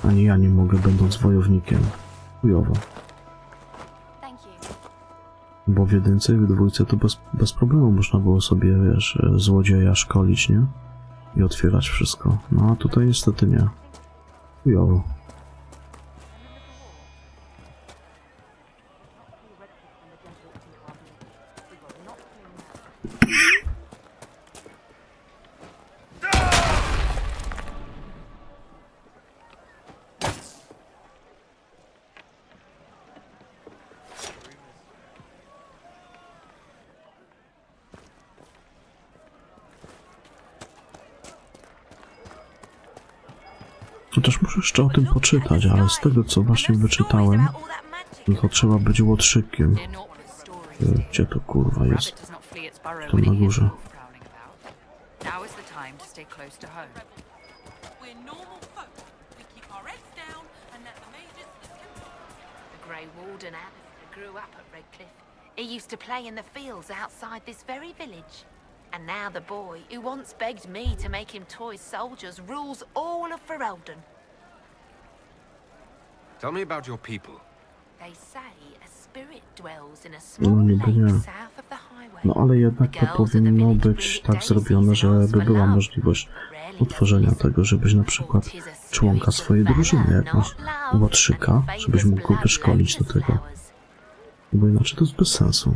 Ani ja nie mogę, będąc wojownikiem. Chujowo. Bo w jedynce i w dwójce to bez problemu można było sobie, wiesz, złodzieja szkolić, nie? I otwierać wszystko. No a tutaj niestety nie. Chujowo. Chociaż muszę jeszcze o tym poczytać, ale z tego co właśnie wyczytałem, no to trzeba być łotrzykiem. Gdzie to kurwa jest? To na górze. He used to play in the fields outside this very village. And now the boy, who once begged me to make him toy soldiers, rules all of Ferelden. Tell me about your people. They say a spirit dwells in a No small niby lake nie. south of the highway. No ale jednak to powinno być tak zrobione, żeby była możliwość utworzenia tego, żebyś na przykład członka swojej drużyny, jak masz łotrzyka, żebyś mógł go wyszkolić do tego. Bo inaczej to jest bez sensu.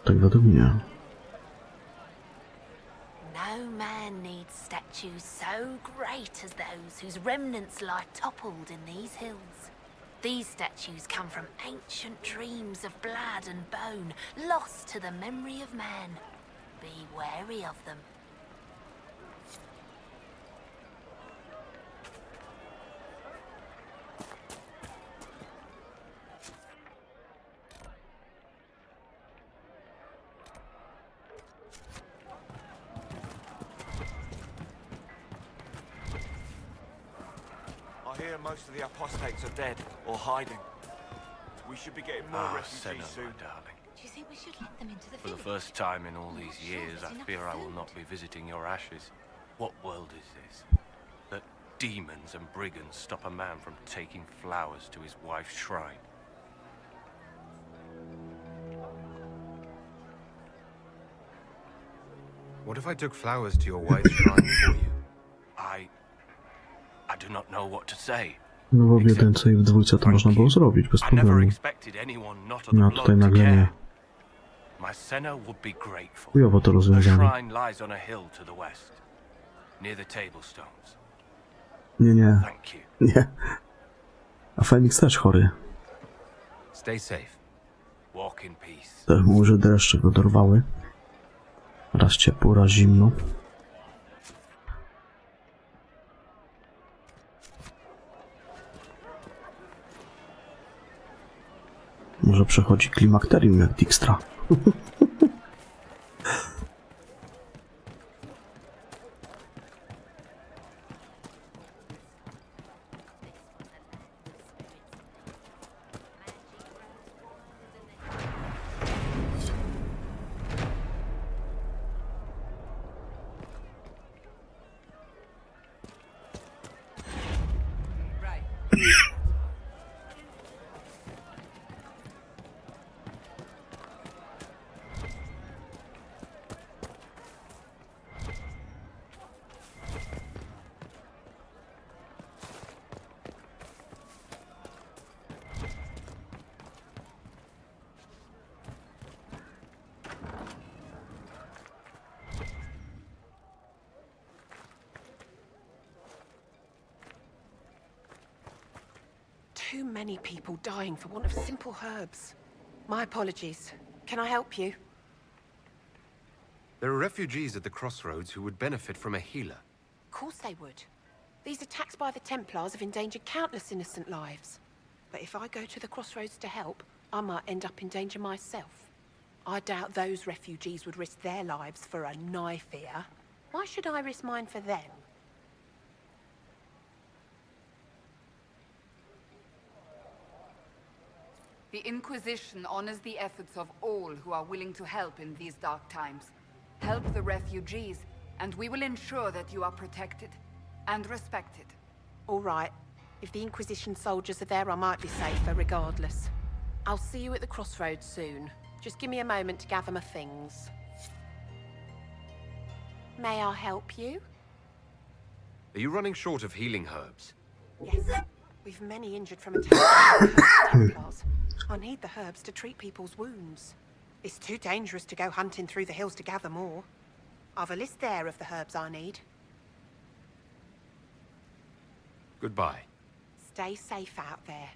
Tak według mnie. No man needs statues so great as those whose remnants lie toppled in these hills. These statues come from ancient dreams of blood and bone, lost to the memory of man. Be wary of them. I hear most of the apostates are dead or hiding. We should be getting more refugees soon. Darling. Do you think we should let them into the For the village? first time in all these not sure years, there's I enough fear I will food. not be visiting your ashes. What world is this? That demons and brigands stop a man from taking flowers to his wife's shrine. What if I took flowers to your wife's shrine for you? I do not know what to say. No bo w jedynce i w dwójce to można było zrobić bez I never problemu. expected anyone not of No the a blood tutaj to nagle care. nie. My Senna would be grateful. Chujowo to Her rozwiązanie. shrine lies on a hill to the west, near the tablestones. Nie, nie. Thank you. Nie. A Fenix też chory. Stay safe. Walk in peace. Te może dreszcze go dorwały. Raz ciepło, raz zimno. Może przechodzi klimakterium jak Dijkstra. Too many people dying for want of simple herbs. My apologies. Can I help you? There are refugees at the crossroads who would benefit from a healer. Of course they would. These attacks by the Templars have endangered countless innocent lives. But if I go to the crossroads to help, I might end up in danger myself. I doubt those refugees would risk their lives for a knife here. Why should I risk mine for them? The Inquisition honors the efforts of all who are willing to help in these dark times. Help the refugees, and we will ensure that you are protected and respected. All right. If the Inquisition soldiers are there, I might be safer regardless. I'll see you at the crossroads soon. Just give me a moment to gather my things. May I help you? Are you running short of healing herbs? Yes. We've many injured from attacks by the Templars. I need the herbs to treat people's wounds. It's too dangerous to go hunting through the hills to gather more. I've a list there of the herbs I need. Goodbye. Stay safe out there.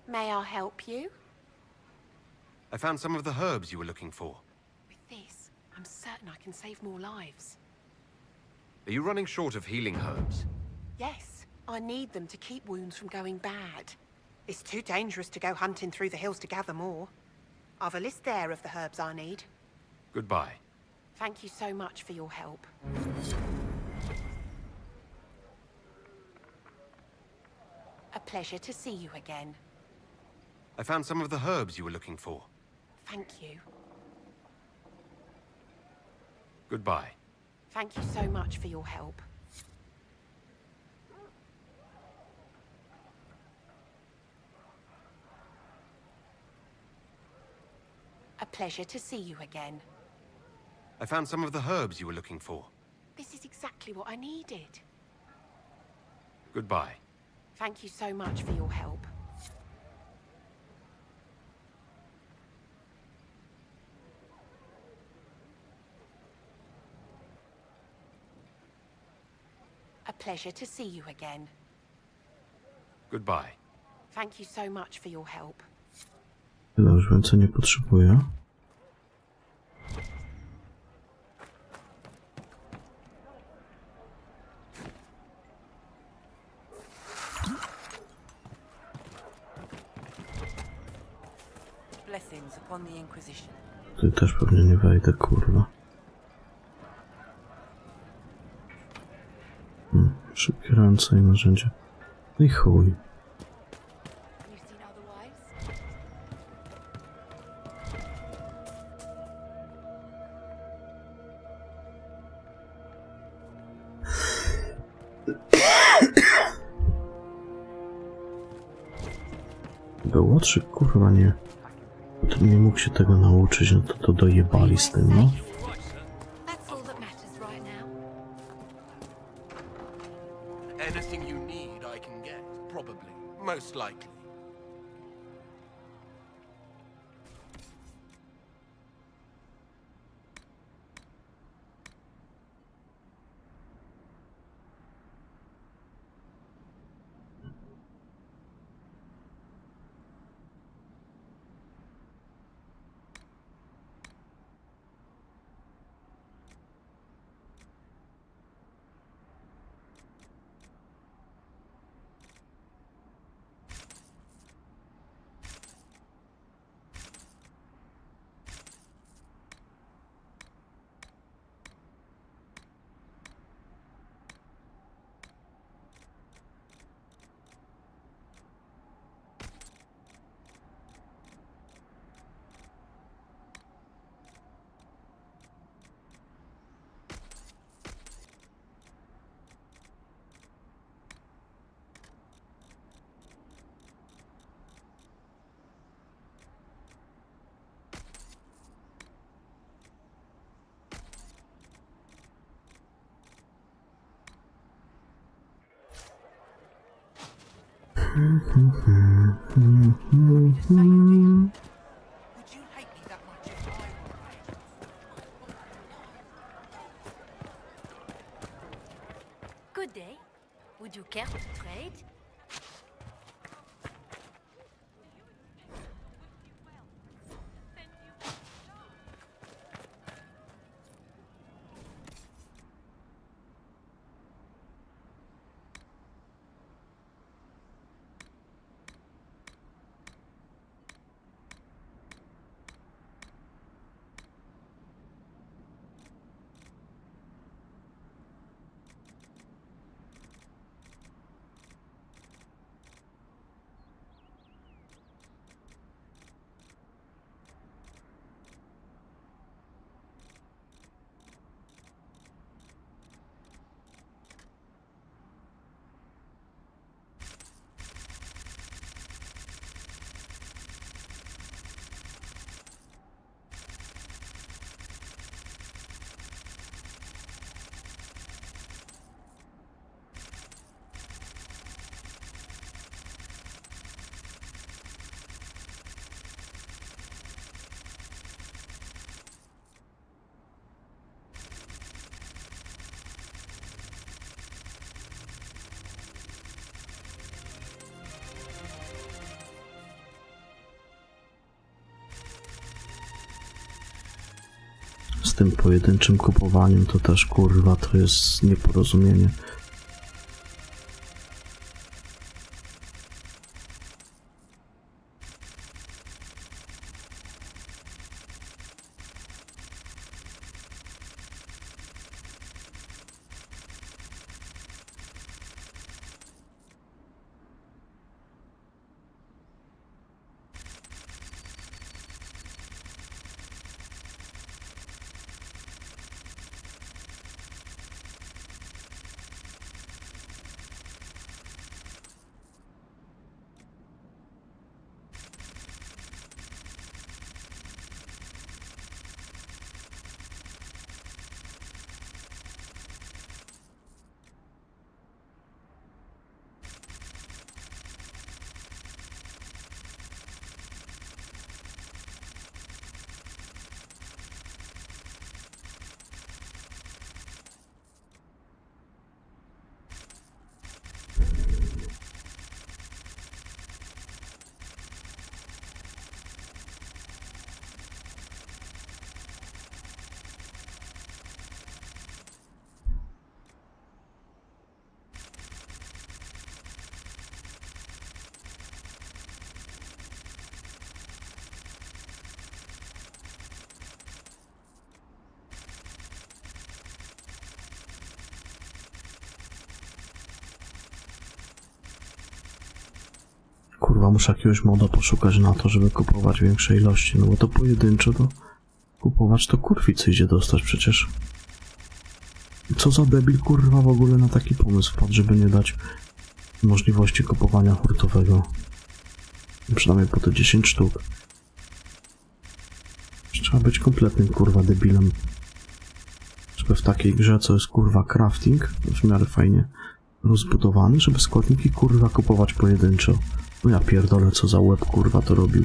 May I help you? I found some of the herbs you were looking for. With this, I'm certain I can save more lives. Are you running short of healing herbs? Yes, I need them to keep wounds from going bad. It's too dangerous to go hunting through the hills to gather more. I've a list there of the herbs I need. Goodbye. Thank you so much for your help. A pleasure to see you again. I found some of the herbs you were looking for. Thank you. Goodbye. Thank you so much for your help. A pleasure to see you again. I found some of the herbs you were looking for. This is exactly what I needed. Goodbye. Thank you so much for your help. A pleasure to see you again. Goodbye. Thank you so much for your help. Tyle, już więcej nie potrzebuję. Blessings upon the Inquisition. Tutaj też pewnie nie wejdę, kurwa. Szybkie ręce i narzędzie. No i chuj. Było czy kurwa nie? To nie mógł się tego nauczyć, no to dojebali z tym, no. That's all that matters right now. Anything you need, I can get. Probably. Most likely. Good day. Would you care to trade? Z tym pojedynczym kupowaniem to też kurwa to jest nieporozumienie. Kurwa, muszę jakiegoś moda poszukać na to, żeby kupować większe ilości, no bo to pojedynczo to kupować to kurwicy idzie dostać przecież. Co za debil kurwa w ogóle na taki pomysł wpadł, żeby nie dać możliwości kupowania hurtowego. Przynajmniej po te 10 sztuk. Trzeba być kompletnym kurwa debilem, żeby w takiej grze, co jest kurwa crafting, w miarę fajnie rozbudowany, żeby składniki kurwa kupować pojedynczo. No ja pierdolę, co za łeb kurwa to robił.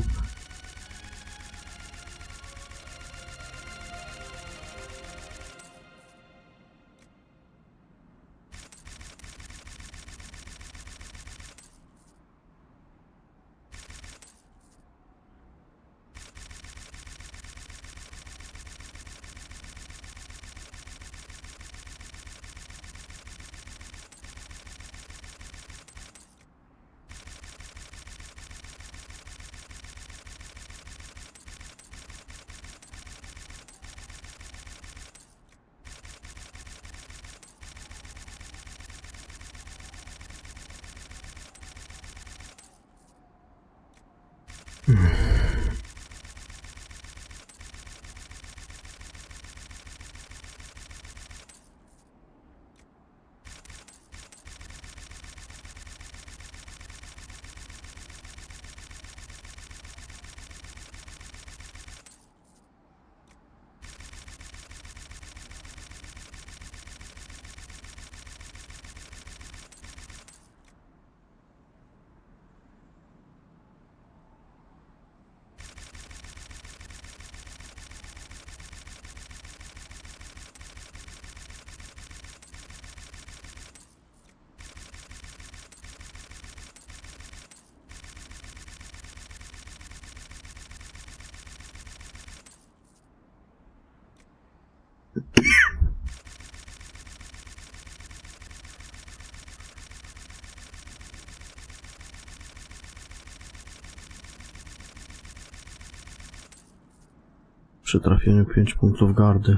Przy trafieniu 5 punktów gardy.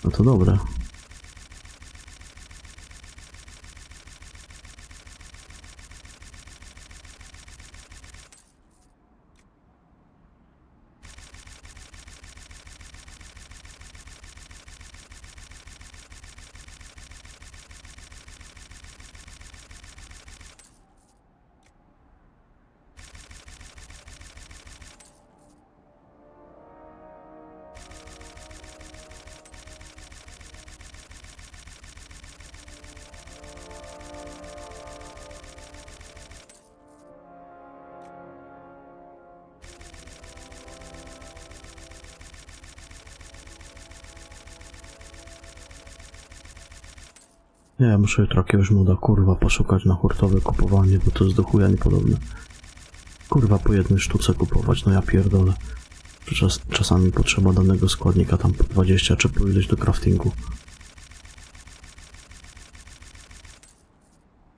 No to dobre. Nie, muszę jutro jakiegoś moda kurwa poszukać na hurtowe kupowanie, bo to jest do chuja niepodobne. Kurwa po jednej sztuce kupować, no ja pierdolę. Czasami potrzeba danego składnika tam po 20 czy po ileś do craftingu.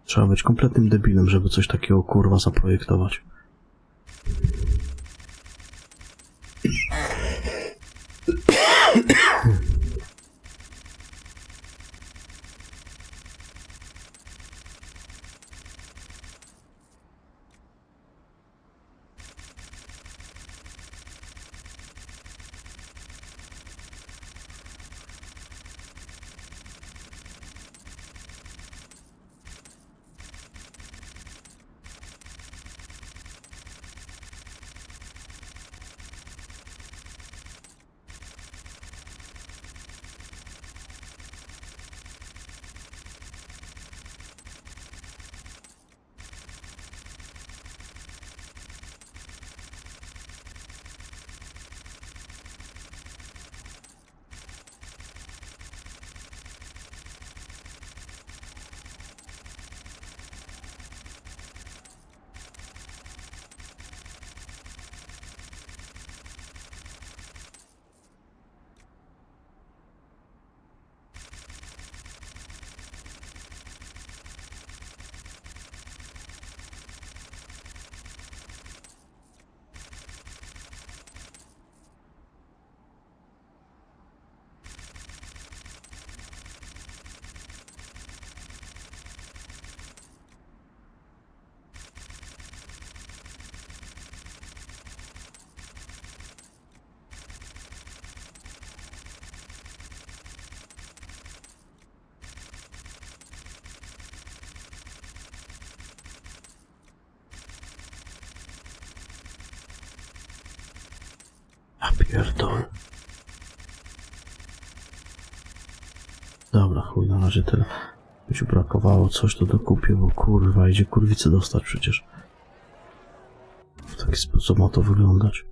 Trzeba być kompletnym debilem, żeby coś takiego kurwa zaprojektować. Pierdol. Dobra, chuj, na razie tyle. Mi ci brakowało coś, to dokupię, bo kurwa, idzie kurwicy dostać przecież. W taki sposób ma to wyglądać.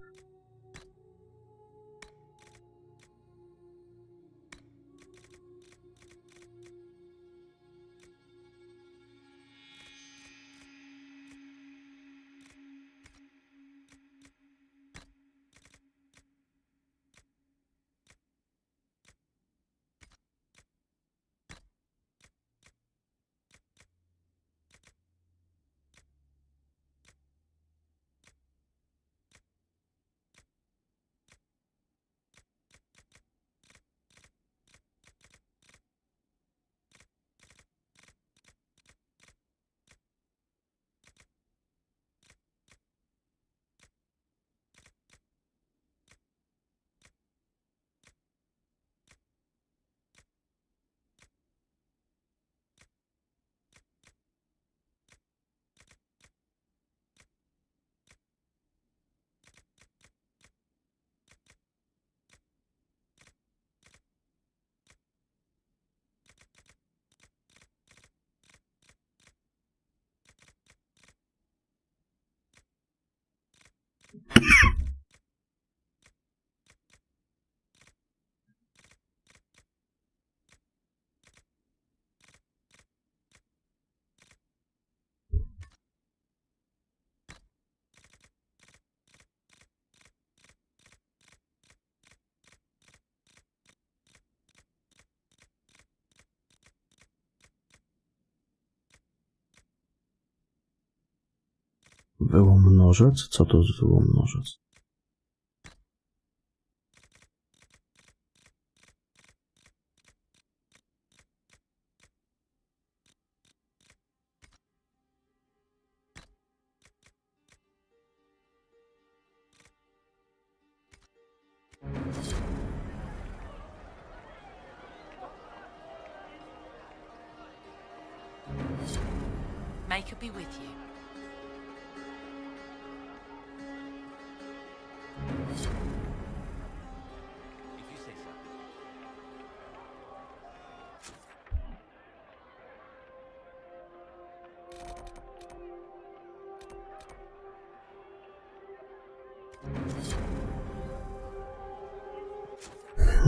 Wyłom nożec? Co to z wyłom nożec? May it be with you. If you say so.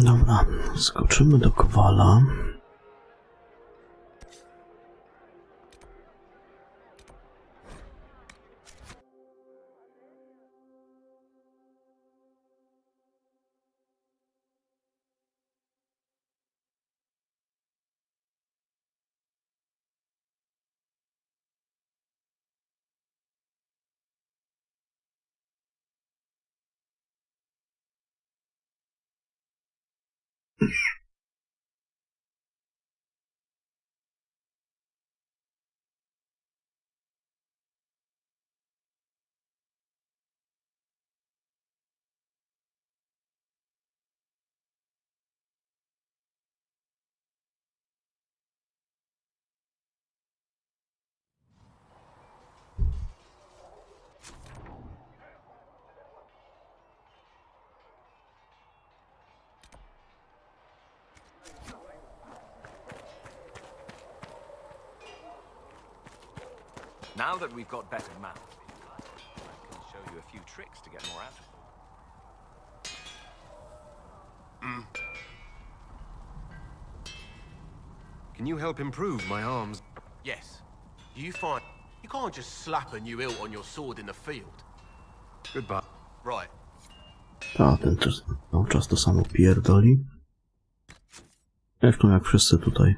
Dobra, skoczymy do kowala. Now that we've got better maps, I can show you a few tricks to get more out of them. Can you help improve my arms? Yes. You find... You can't just slap a new hilt on your sword in the field. Goodbye. Right. Ta, ten cały czas to samo pierdoli. Zresztą jak wszyscy tutaj.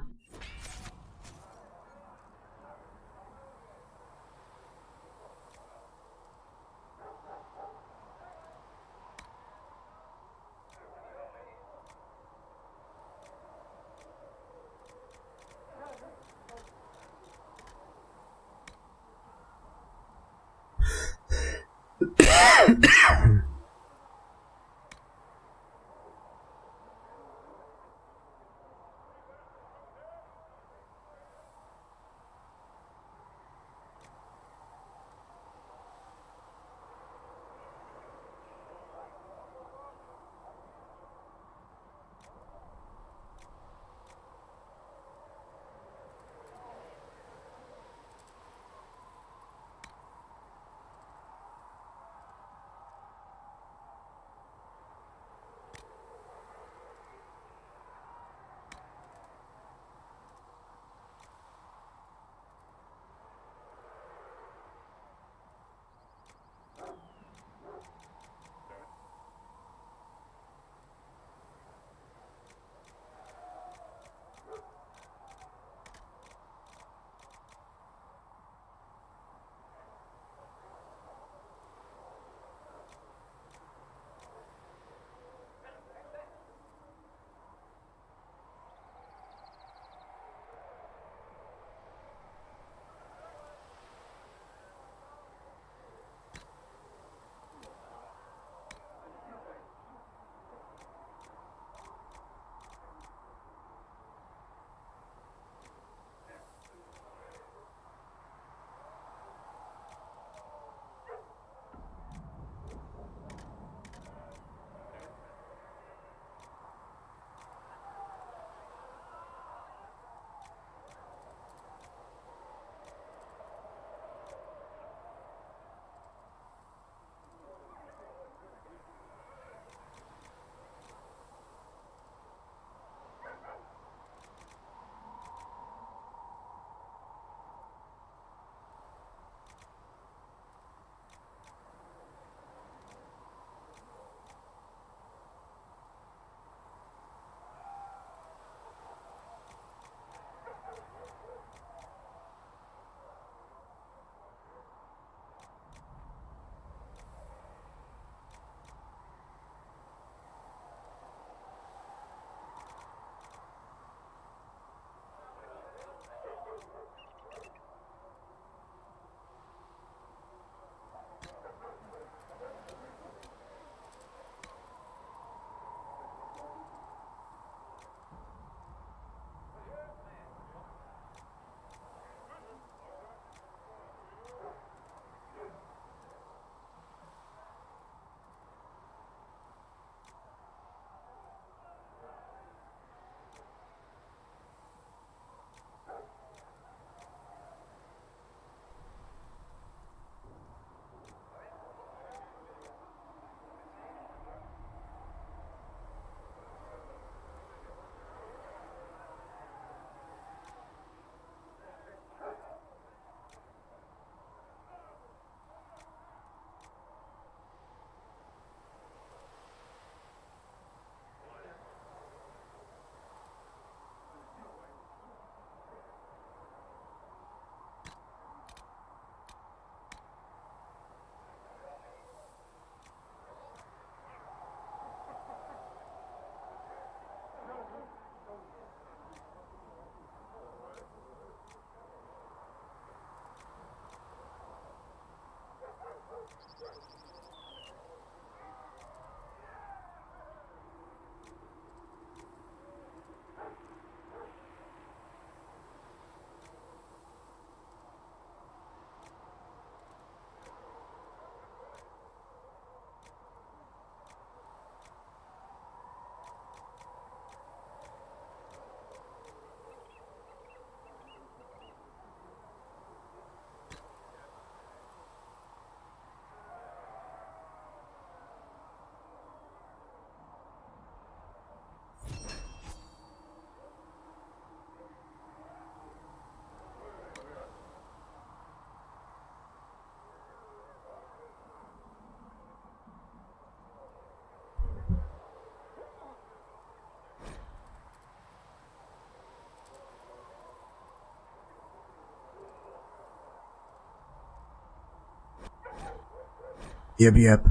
Jeb, jeb.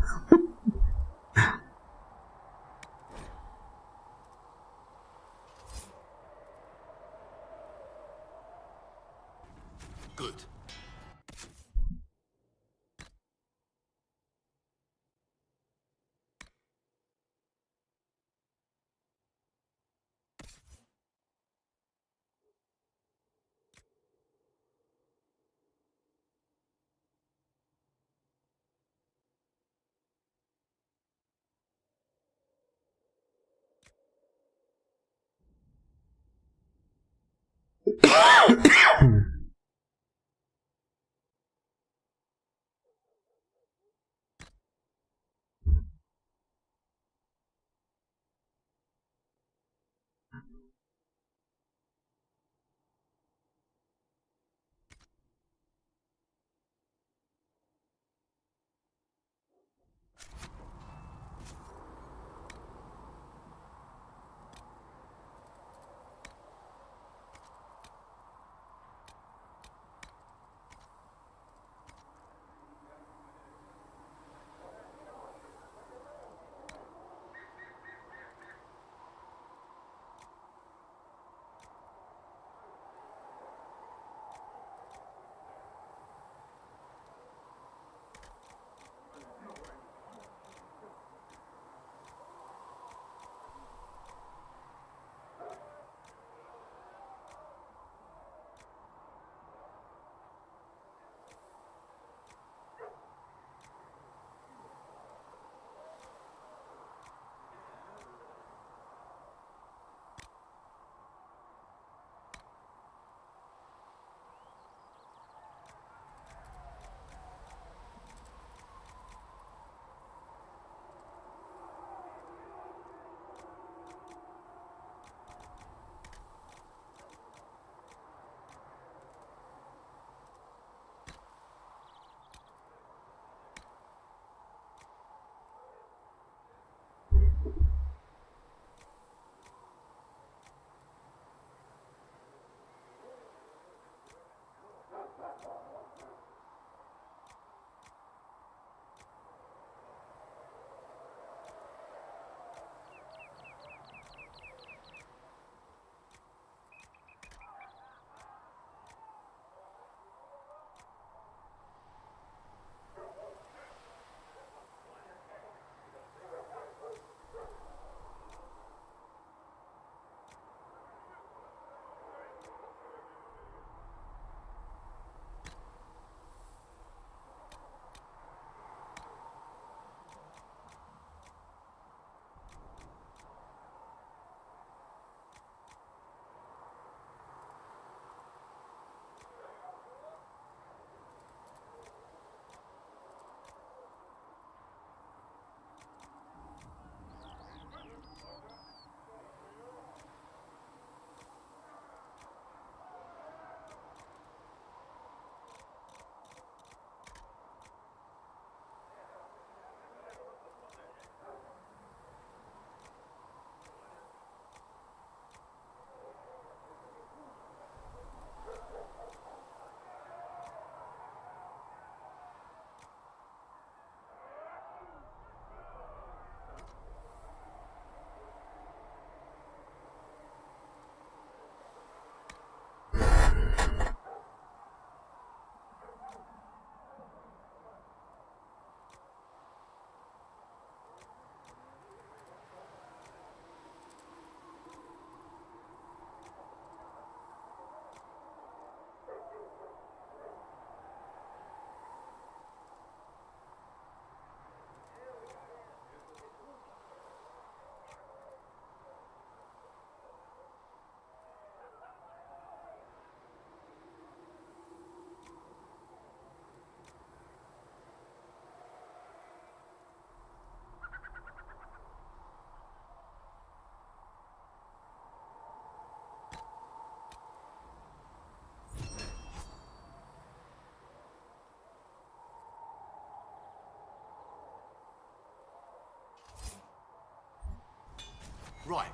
Good. Right.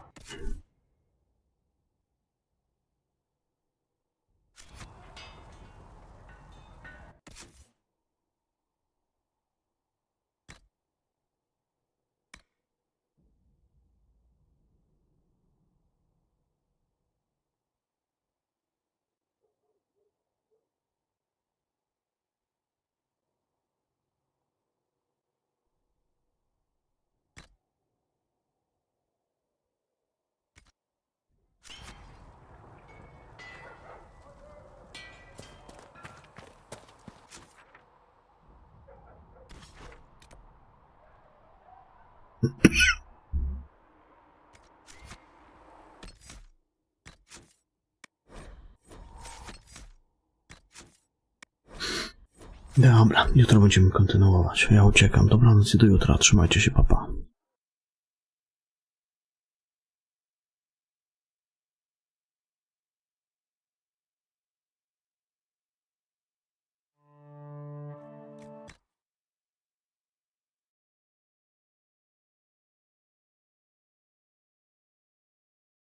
Dobra, jutro będziemy kontynuować. Ja uciekam. Dobranoc i do jutra. Trzymajcie się, papa.